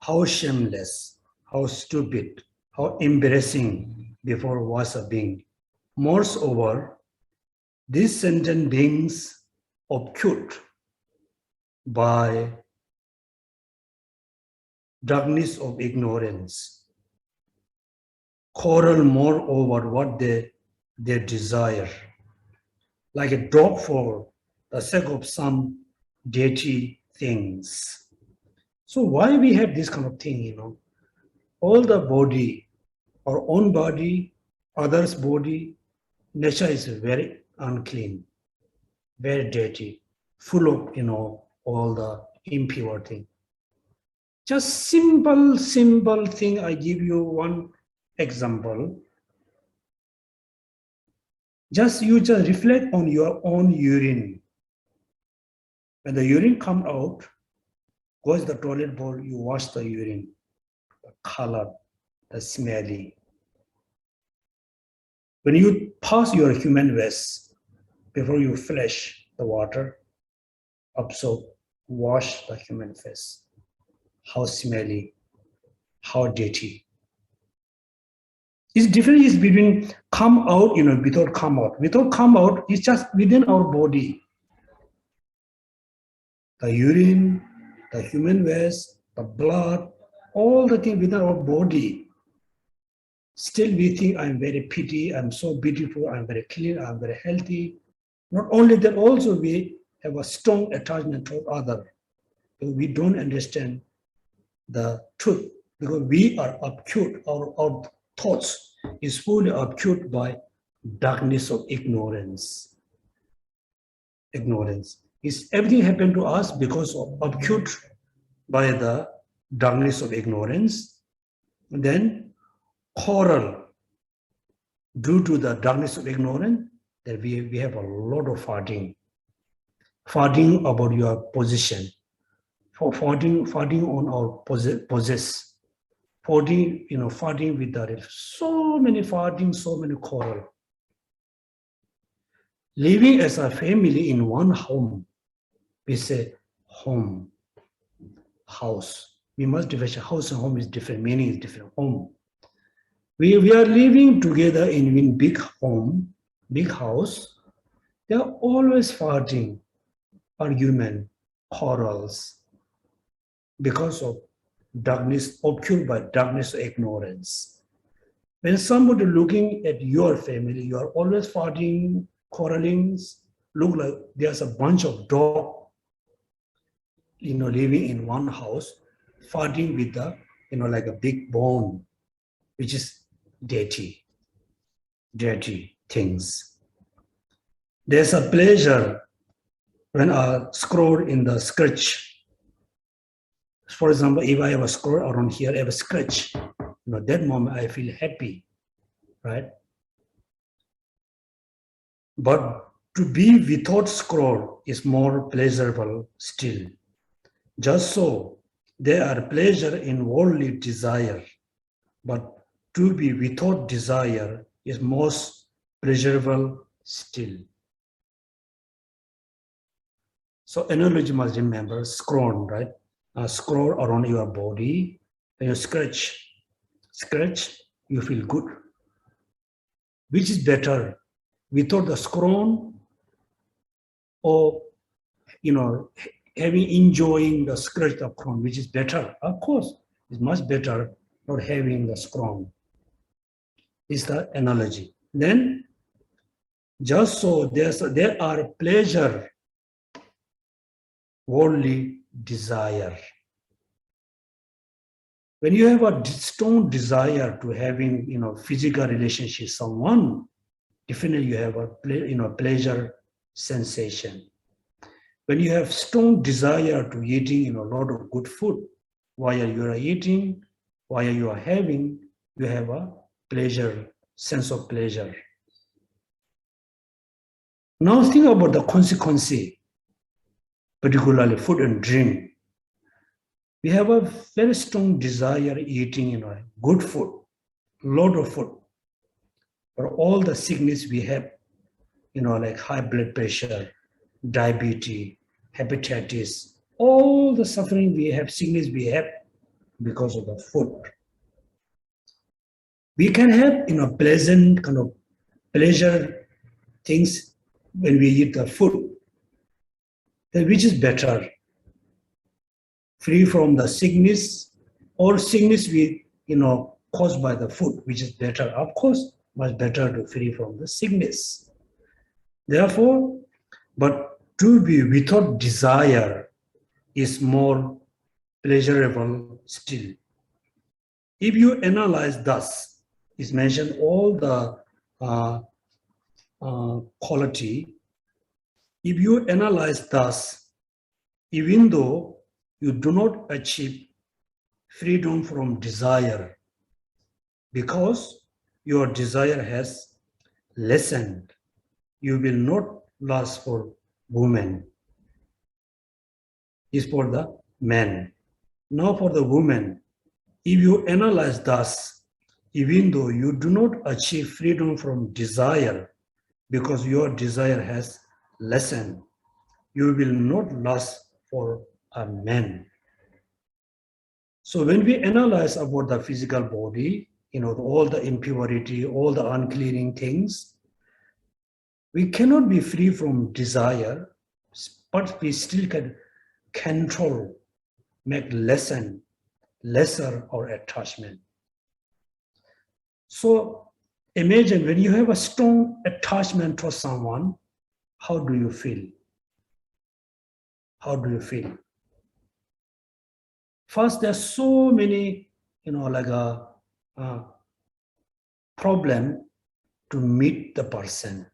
S1: how shameless, how stupid, how embarrassing before was a being. Moreover, these sentient beings obscured by darkness of ignorance, quarrel more over what they desire, like a dog for the sake of some deity things. So why we have this kind of thing, all the body, our own body, others' body, nature is very unclean, very dirty, full of, all the impure thing. Just simple thing, I give you one example. You just reflect on your own urine. When the urine come out, goes the toilet bowl, you wash the urine, the color, the smelly. When you pass your human waste, before you flush the water, absorb, wash the human face. How smelly, how dirty. It's different is between come out, without come out. Without come out, it's just within our body. The urine, the human waste, the blood, all the things within our body. Still we think I'm very pretty, I'm so beautiful, I'm very clean, I'm very healthy. Not only that, also we have a strong attachment to other. We don't understand the truth because we are obscured, our thoughts is fully obscured by darkness of ignorance. Ignorance. Is everything happened to us because of obscured by the darkness of ignorance. And then quarrel due to the darkness of ignorance, that we have a lot of fighting. Fighting about your position. Fighting on our possess. Fighting with the so many fighting, so many quarrel. Living as a family in one home. We say home, house. We must differentiate. House and home is different, meaning is different. Home. We are living together in big home, big house. They are always fighting, argument, quarrels, because of darkness, obscured by darkness or ignorance. When somebody looking at your family, you are always fighting, quarreling, look like there's a bunch of dogs, living in one house, fighting with the, like a big bone, which is dirty things. There's a pleasure when I scroll in the scratch. For example, if I have a scroll around here, I have a scratch, that moment I feel happy, right? But to be without scroll is more pleasurable still. Just so, there are pleasure in worldly desire, but to be without desire is most pleasurable still. So analogy must remember, scroll, right? Scroll around your body, when you scratch, you feel good. Which is better, without the scroll or, enjoying the scratch of crown, which is better? Of course, it's much better not having the scroll. Is the analogy. Then, just so there are pleasure, worldly desire. When you have a strong desire to having, physical relationship with someone, definitely you have a pleasure sensation. When you have strong desire to eating, a lot of good food, while you are eating, while you are having, you have a pleasure, sense of pleasure. Now think about the consequence, particularly food and drink. We have a very strong desire eating, good food, lot of food. For all the sickness we have, like high blood pressure, diabetes, hepatitis, all the suffering we have, sickness we have because of the food. We can have, pleasant kind of pleasure things when we eat the food, then which is better, free from the sickness or sickness we, caused by the food, which is better. Of course, much better to free from the sickness. Therefore, but to be without desire is more pleasurable still. If you analyze thus, is mentioned all the quality. If you analyze thus, even though you do not achieve freedom from desire, because your desire has lessened, you will not lust for women. Is for the men. Now for the woman, if you analyze thus, even though you do not achieve freedom from desire, because your desire has lessened, you will not lust for a man. So when we analyze about the physical body, all the impurity, all the uncleaning things, we cannot be free from desire, but we still can control, make lesser our attachment. So imagine when you have a strong attachment to someone, how do you feel? How do you feel? First, there's so many, problem to meet the person.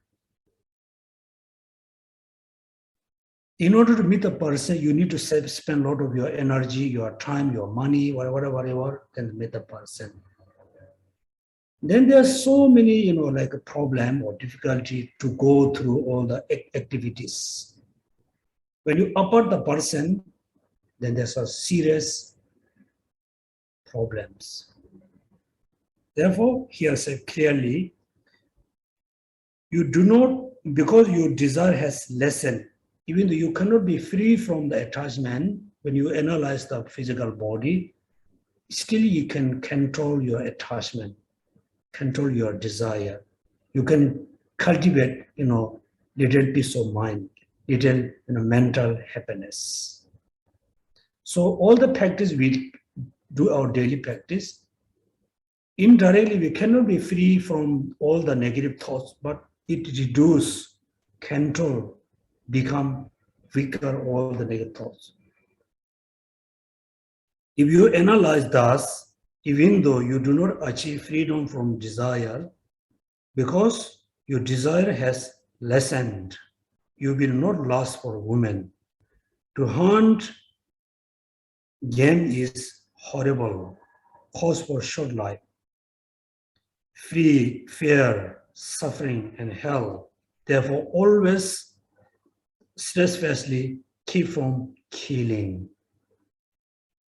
S1: In order to meet a person, you need to spend a lot of your energy, your time, your money, whatever, and meet the person. Then there's so many, like a problem or difficulty to go through all the activities. When you apart the person, then there's a serious problems. Therefore, here said clearly, you do not, because your desire has lessened, even though you cannot be free from the attachment, when you analyze the physical body, still you can control your attachment, control your desire. You can cultivate, little peace of mind, little mental happiness. So all the practice we do, our daily practice, indirectly we cannot be free from all the negative thoughts, but it reduce, control, become weaker all the negative thoughts. If you analyze thus, even though you do not achieve freedom from desire, because your desire has lessened, you will not lust for women. To hunt game is horrible, cause for short life, free, fear, suffering, and hell. Therefore, always steadfastly keep from killing.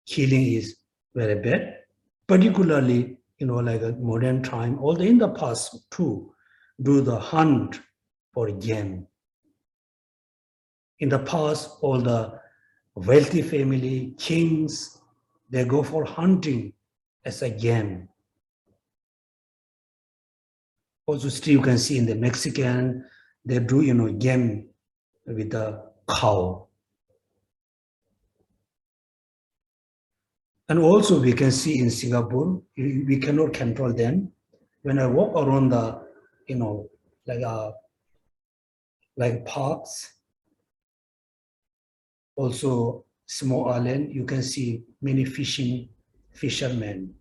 S1: Killing is very bad, particularly, like a modern time, although in the past too, do the hunt for game. In the past, all the wealthy family, kings, they go for hunting as a game. Also, still you can see in the Mexican, they do, game with the cow. And also we can see in Singapore, we cannot control them. When I walk around the, like parks, also small island, you can see many fishermen.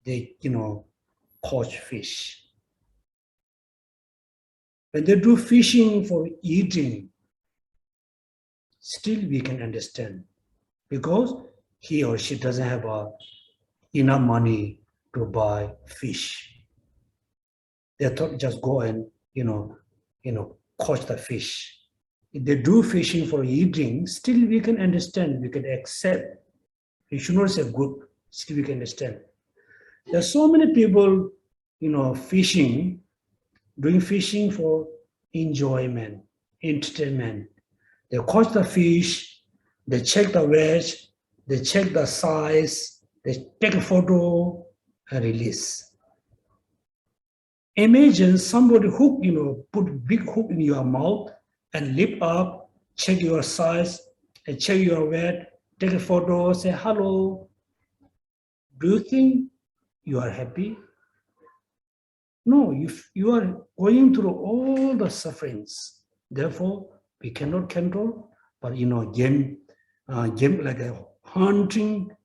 S1: They, catch fish. When they do fishing for eating, still we can understand, because he or she doesn't have enough money to buy fish. They thought just go and, catch the fish. If they do fishing for eating, still we can understand, we can accept. We should not say good, still we can understand. There are so many people, fishing, doing fishing for enjoyment, entertainment. They catch the fish, they check the weight, they check the size, they take a photo and release. Imagine somebody hook, put big hook in your mouth and lift up, check your size, and check your weight, take a photo, say hello. Do you think you are happy? No, if you are going through all the sufferings, therefore we cannot control. But game like a hunting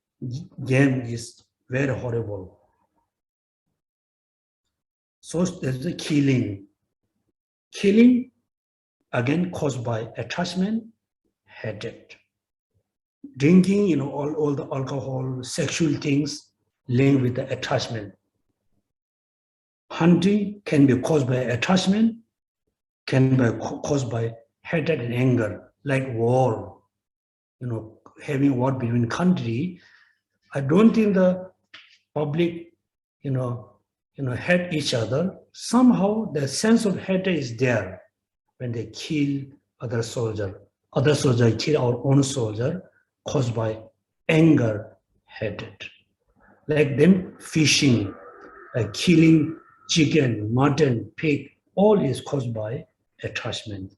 S1: game is very horrible. So there's a killing. Killing, again, caused by attachment, hatred. Drinking, all the alcohol, sexual things linked with the attachment. Hunting can be caused by attachment, can be caused by hatred and anger, like war. Having war between country. I don't think the public, hate each other. Somehow the sense of hatred is there when they kill other soldier. Other soldier kill our own soldier, caused by anger, hatred. Like them fishing, like killing chicken, mutton, pig, all is caused by attachment.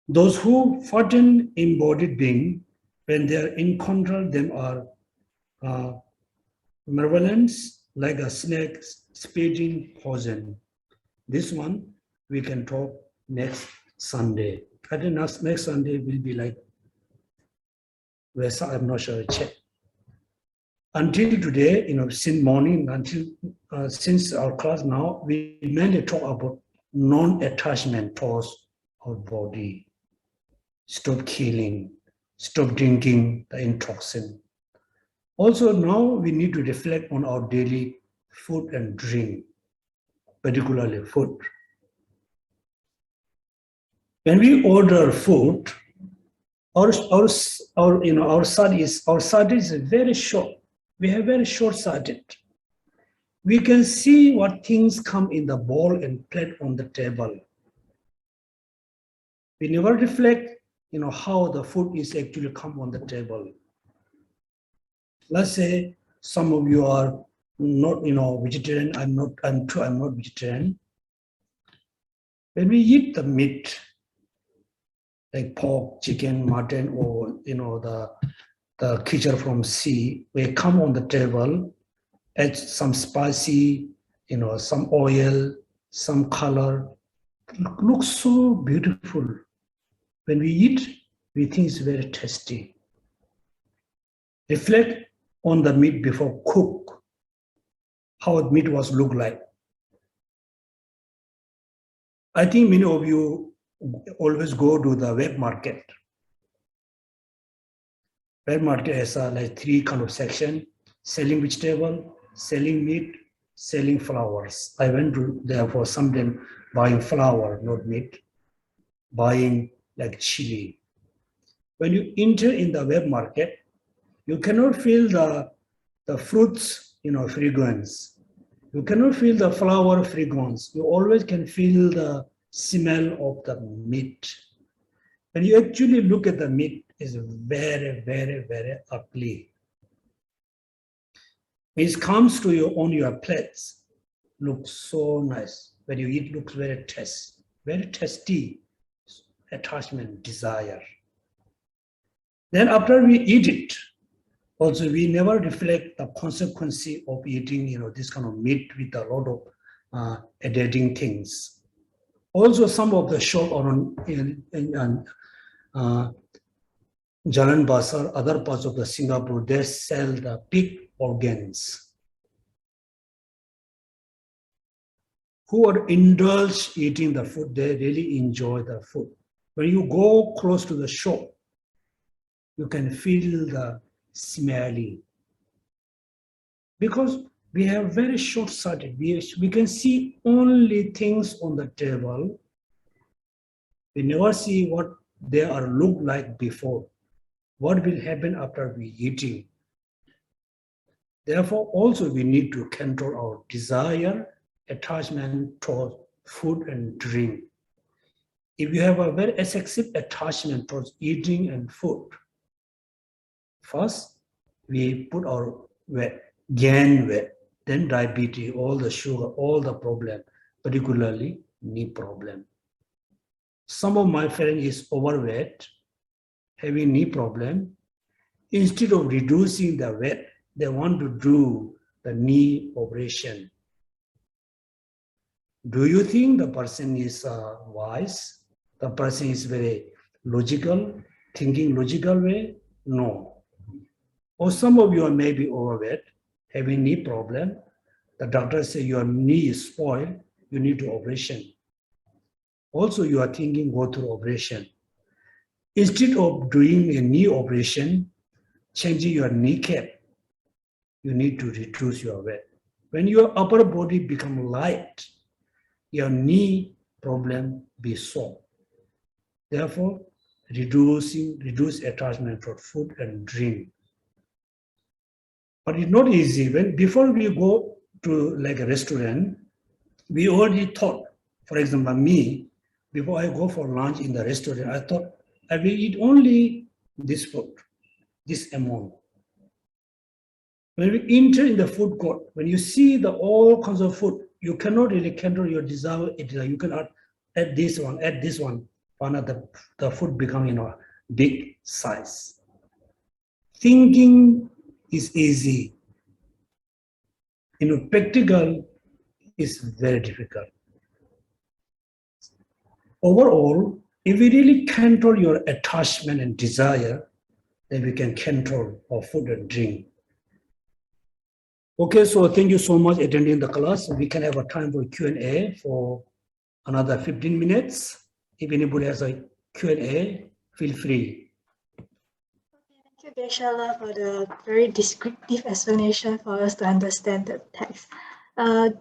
S1: Those who fatten embodied being, when they are encountered, them are malevolence, like a snake spitting poison. This one we can talk next Sunday. I think next Sunday will be like, I'm not sure, check. Until today, since morning, since our class now, we mainly talk about non-attachment towards our body. Stop killing, stop drinking the intoxin. Also now we need to reflect on our daily food and drink, particularly food. When we order food, our sight is very short. We have very short sighted. We can see what things come in the bowl and plate on the table. We never reflect, how the food is actually come on the table. Let's say some of you are not, vegetarian. I'm not vegetarian. When we eat the meat, like pork, chicken, mutton, or the creature from sea, we come on the table, add some spicy, some oil, some color. It looks so beautiful. When we eat, we think it's very tasty. Reflect on the meat before cook, how the meat was look like. I think many of you always go to the wet market. Wet market has like 3 kind of section: selling vegetable, selling meat, selling flowers. I went to there for some time buying flour, not meat, buying like chili. When you enter in the wet market, you cannot feel the fruits, fragrance. You cannot feel the flower fragrance. You always can feel the smell of the meat. When you actually look at the meat, it's very, very, very ugly. When it comes to on your plates, looks so nice. When you eat, looks very tasty. Attachment, desire. Then after we eat it, also we never reflect the consequence of eating, this kind of meat with a lot of adding things. Also, some of the shop around in Jalan Basar, other parts of the Singapore, they sell the pig organs. Who are indulged eating the food, they really enjoy the food. When you go close to the shop, you can feel the smelly. Because we have very short-sighted. We can see only things on the table. We never see what they are look like before. What will happen after we eating? Therefore, also we need to control our desire, attachment towards food and drink. If you have a very excessive attachment towards eating and food, first we put our weight, gain weight, then diabetes, all the sugar, all the problem, particularly knee problem. Some of my friends is overweight, having knee problem. Instead of reducing the weight, they want to do the knee operation. Do you think the person is wise? The person is very logical, thinking logical way? No. Or some of you are maybe overweight, having knee problem. The doctor say your knee is spoiled, you need to operation. Also, you are thinking go through operation. Instead of doing a knee operation, changing your kneecap, you need to reduce your weight. When your upper body become light, your knee problem be solved. Therefore, reduce attachment for food and drink. But it's not easy. Before we go to like a restaurant, we already thought, for example, me, before I go for lunch in the restaurant, I thought I will eat only this food, this amount. When we enter in the food court, when you see the all kinds of food, you cannot really control your desire. You cannot add this one, the food become big size. Thinking is easy. Practical is very difficult. Overall, if we really control your attachment and desire, then we can control our food and drink. Okay, so thank you so much for attending the class. We can have a time for Q&A for another 15 minutes. If anybody has a Q&A, feel free.
S2: Thank you, Geshe, for the very descriptive explanation for us to understand the text.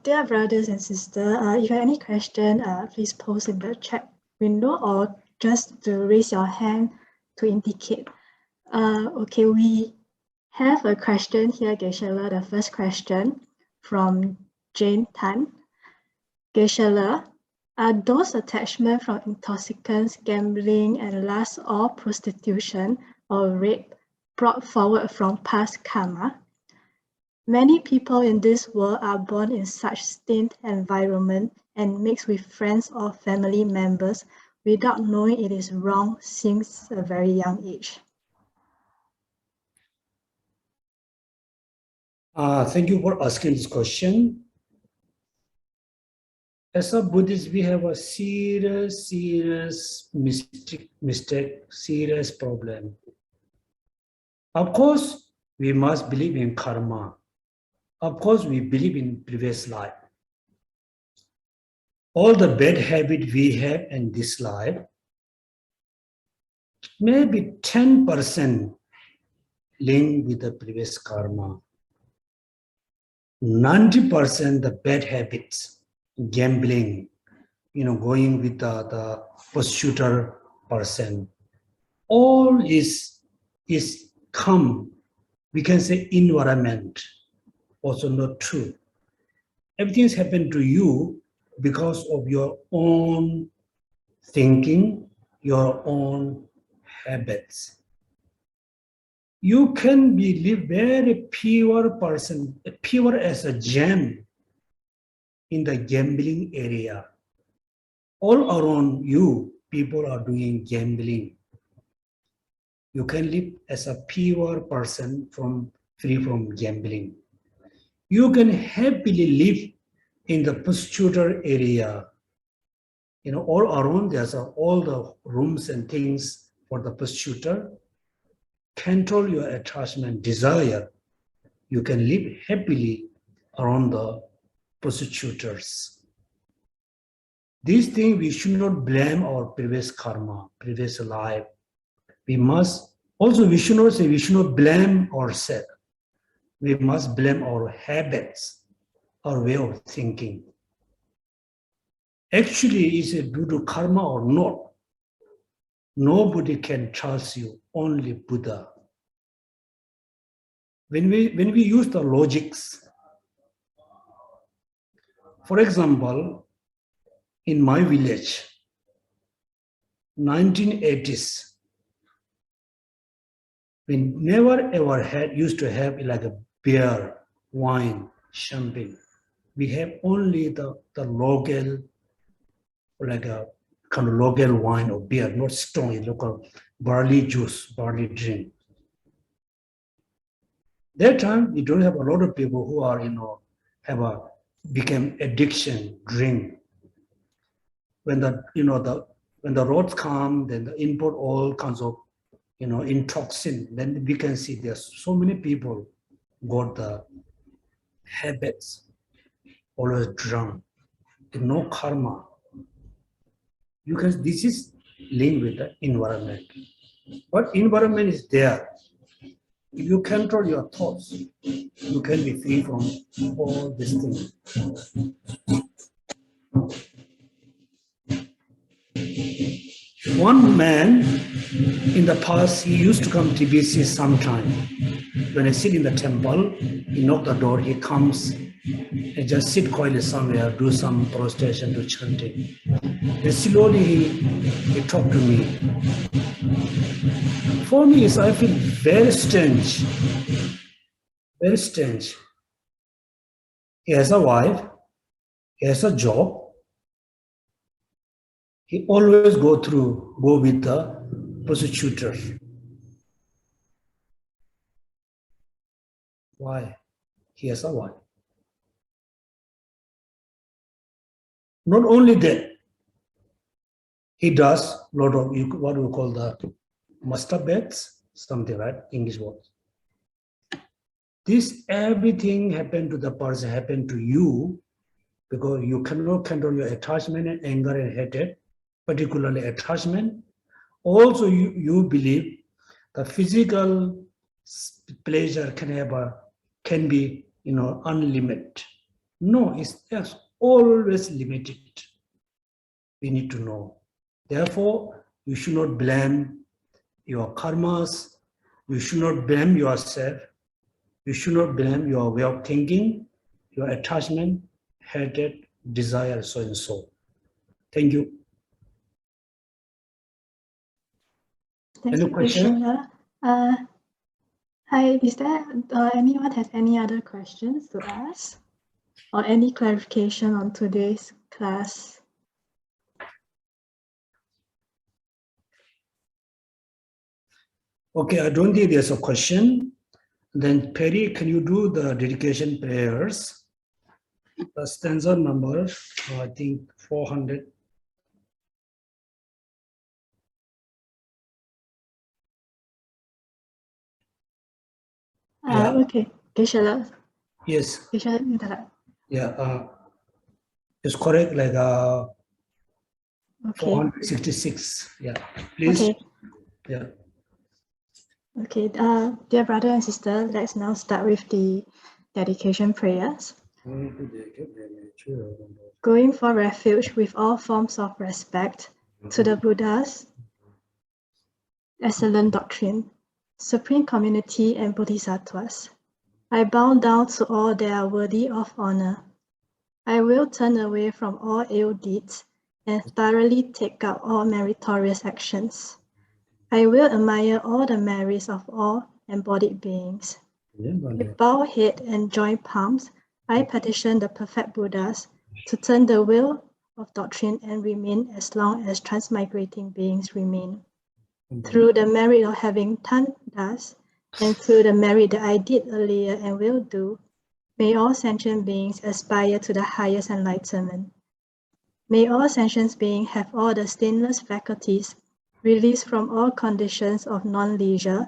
S2: Dear brothers and sisters, if you have any question, please post in the chat window or just to raise your hand to indicate. Okay, we have a question here, Geshe. The first question from Jane Tan. Geshe, are those attachments from intoxicants, gambling, and lust or prostitution or rape brought forward from past karma? Many people in this world are born in such stained environment and mixed with friends or family members without knowing it is wrong since a very young age.
S1: Thank you for asking this question. As a Buddhist, we have a serious mistake, serious problem. Of course, we must believe in karma. Of course, we believe in previous life. All the bad habits we have in this life, maybe 10% linked with the previous karma. 90% the bad habits, gambling, going with the prostitute person, all is come, we can say environment, also not true. Everything's happened to you because of your own thinking, your own habits. You can live very pure person, pure as a gem in the gambling area. All around you, people are doing gambling. You can live as a pure person free from gambling. You can happily live in the prostitute area. All around there's all the rooms and things for the prostitute. Control your attachment, desire. You can live happily around the prostitutes. These things we should not blame our previous karma, previous life. We should not blame ourselves. We must blame our habits. our way of thinking. Actually, is it due to karma or not? Nobody can trust you, only Buddha. When we use the logics, for example, in my village, 1980s, we never ever used to have like a beer, wine, champagne. We have only the local, like a kind of local wine or beer, not strong, local barley juice, barley drink. That time, we don't have a lot of people who are, became addiction, drink. When when the roads come, then the import all kinds of, intoxin, then we can see there's so many people got the habits, always drunk, no karma. Because this is linked with the environment. But environment is there. If you control your thoughts, you can be free from all these things. One man in the past, he used to come to TBC sometime. When I sit in the temple, he knock the door, he comes and just sit quietly somewhere, do some prostration, do chanting. And slowly he talked to me. For me, I feel very strange. Very strange. He has a wife, he has a job. He always go with the prosecutor. Why? He has a wife. Not only that, he does a lot of what we call the masturbates, something like English words. This everything happened to the person, happened to you, because you cannot control your attachment and anger and hatred, particularly attachment. Also, you believe the physical pleasure can be unlimited. No, it's always limited. We need to know. Therefore, you should not blame your karmas. You should not blame yourself. You should not blame your way of thinking, your attachment, hatred, desire, so and so. Thank you.
S2: Thank
S1: Any
S2: you,
S1: question?
S2: Geshe. Hi, is there anyone has any other questions to ask or any clarification on today's class?
S1: Okay, I don't think there's a question. Then Perry, can you do the dedication prayers? The stanza number, I think 400.
S2: Okay, Geshe.
S1: Yes.
S2: Geshe.
S1: Yeah. It's correct. Like
S2: Okay.
S1: 466. Yeah. Please.
S2: Okay.
S1: Yeah.
S2: Okay. Dear brother and sister, let's now start with the dedication prayers. Going for refuge with all forms of respect to the Buddha's excellent doctrine, supreme community, and bodhisattvas. I bow down to all that are worthy of honor. I will turn away from all ill deeds and thoroughly take up all meritorious actions. I will admire all the merits of all embodied beings. With bowed head and joined palms, I petition the perfect Buddhas to turn the wheel of doctrine and remain as long as transmigrating beings remain. Through the merit of having done thus, and through the merit that I did earlier and will do, may all sentient beings aspire to the highest enlightenment. May all sentient beings have all the stainless faculties, released from all conditions of non-leisure,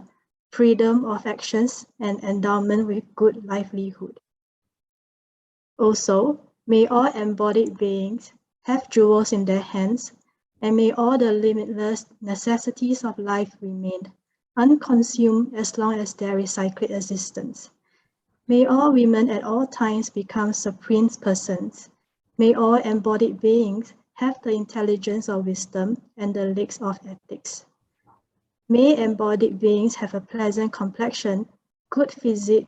S2: freedom of actions, and endowment with good livelihood. Also, may all embodied beings have jewels in their hands, and may all the limitless necessities of life remain unconsumed as long as there is cyclic existence. May all women at all times become supreme persons. May all embodied beings have the intelligence of wisdom and the legs of ethics. May embodied beings have a pleasant complexion, good physique,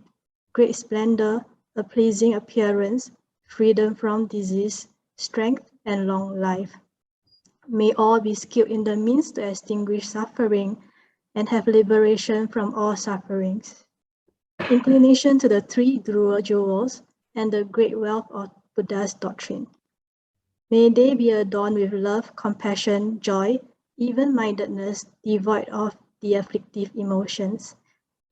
S2: great splendor, a pleasing appearance, freedom from disease, strength, and long life. May all be skilled in the means to extinguish suffering and have liberation from all sufferings. Inclination to the three jewels and the great wealth of Buddha's doctrine. May they be adorned with love, compassion, joy, even-mindedness, devoid of the afflictive emotions,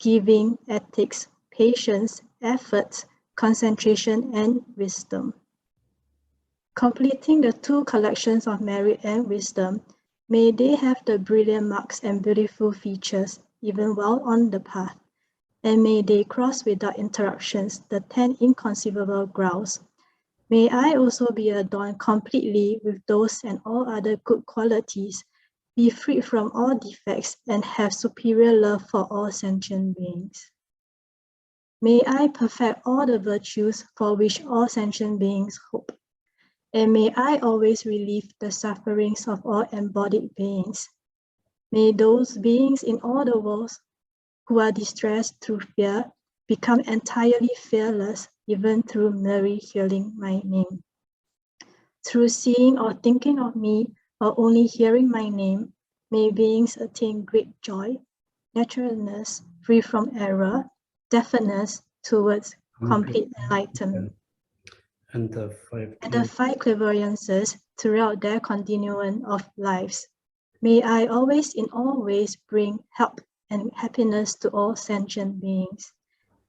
S2: giving, ethics, patience, effort, concentration, and wisdom. Completing the two collections of merit and wisdom, may they have the brilliant marks and beautiful features, even while on the path, and may they cross without interruptions the 10 inconceivable grounds. May I also be adorned completely with those and all other good qualities, be free from all defects, and have superior love for all sentient beings. May I perfect all the virtues for which all sentient beings hope, and may I always relieve the sufferings of all embodied beings. May those beings in all the worlds who are distressed through fear become entirely fearless, even through merely hearing my name. Through seeing or thinking of me, or only hearing my name, may beings attain great joy, naturalness, free from error, deafness towards complete enlightenment.
S1: And the
S2: five clairvoyances throughout their continuum of lives. May I always in all ways bring help and happiness to all sentient beings.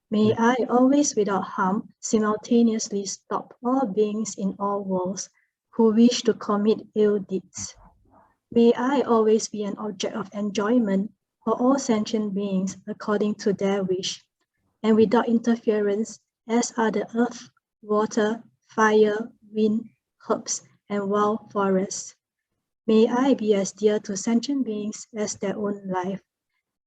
S2: May I always without harm simultaneously stop all beings in all worlds who wish to commit ill deeds. May I always be an object of enjoyment for all sentient beings according to their wish, and without interference, as are the earth, water, fire, wind, herbs, and wild forests. May I be as dear to sentient beings as their own life,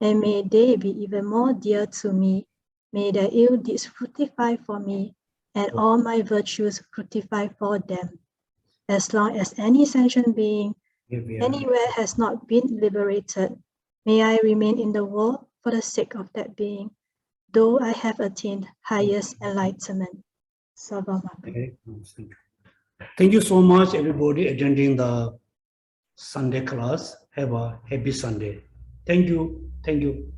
S2: and may they be even more dear to me. May their ill deeds fructify for me, and all my virtues fructify for them. As long as any sentient being anywhere has not been liberated, may I remain in the world for the sake of that being, though I have attained highest enlightenment.
S1: Okay. Thank you so much, everybody, attending the Sunday class. Have a happy Sunday. Thank you. Thank you.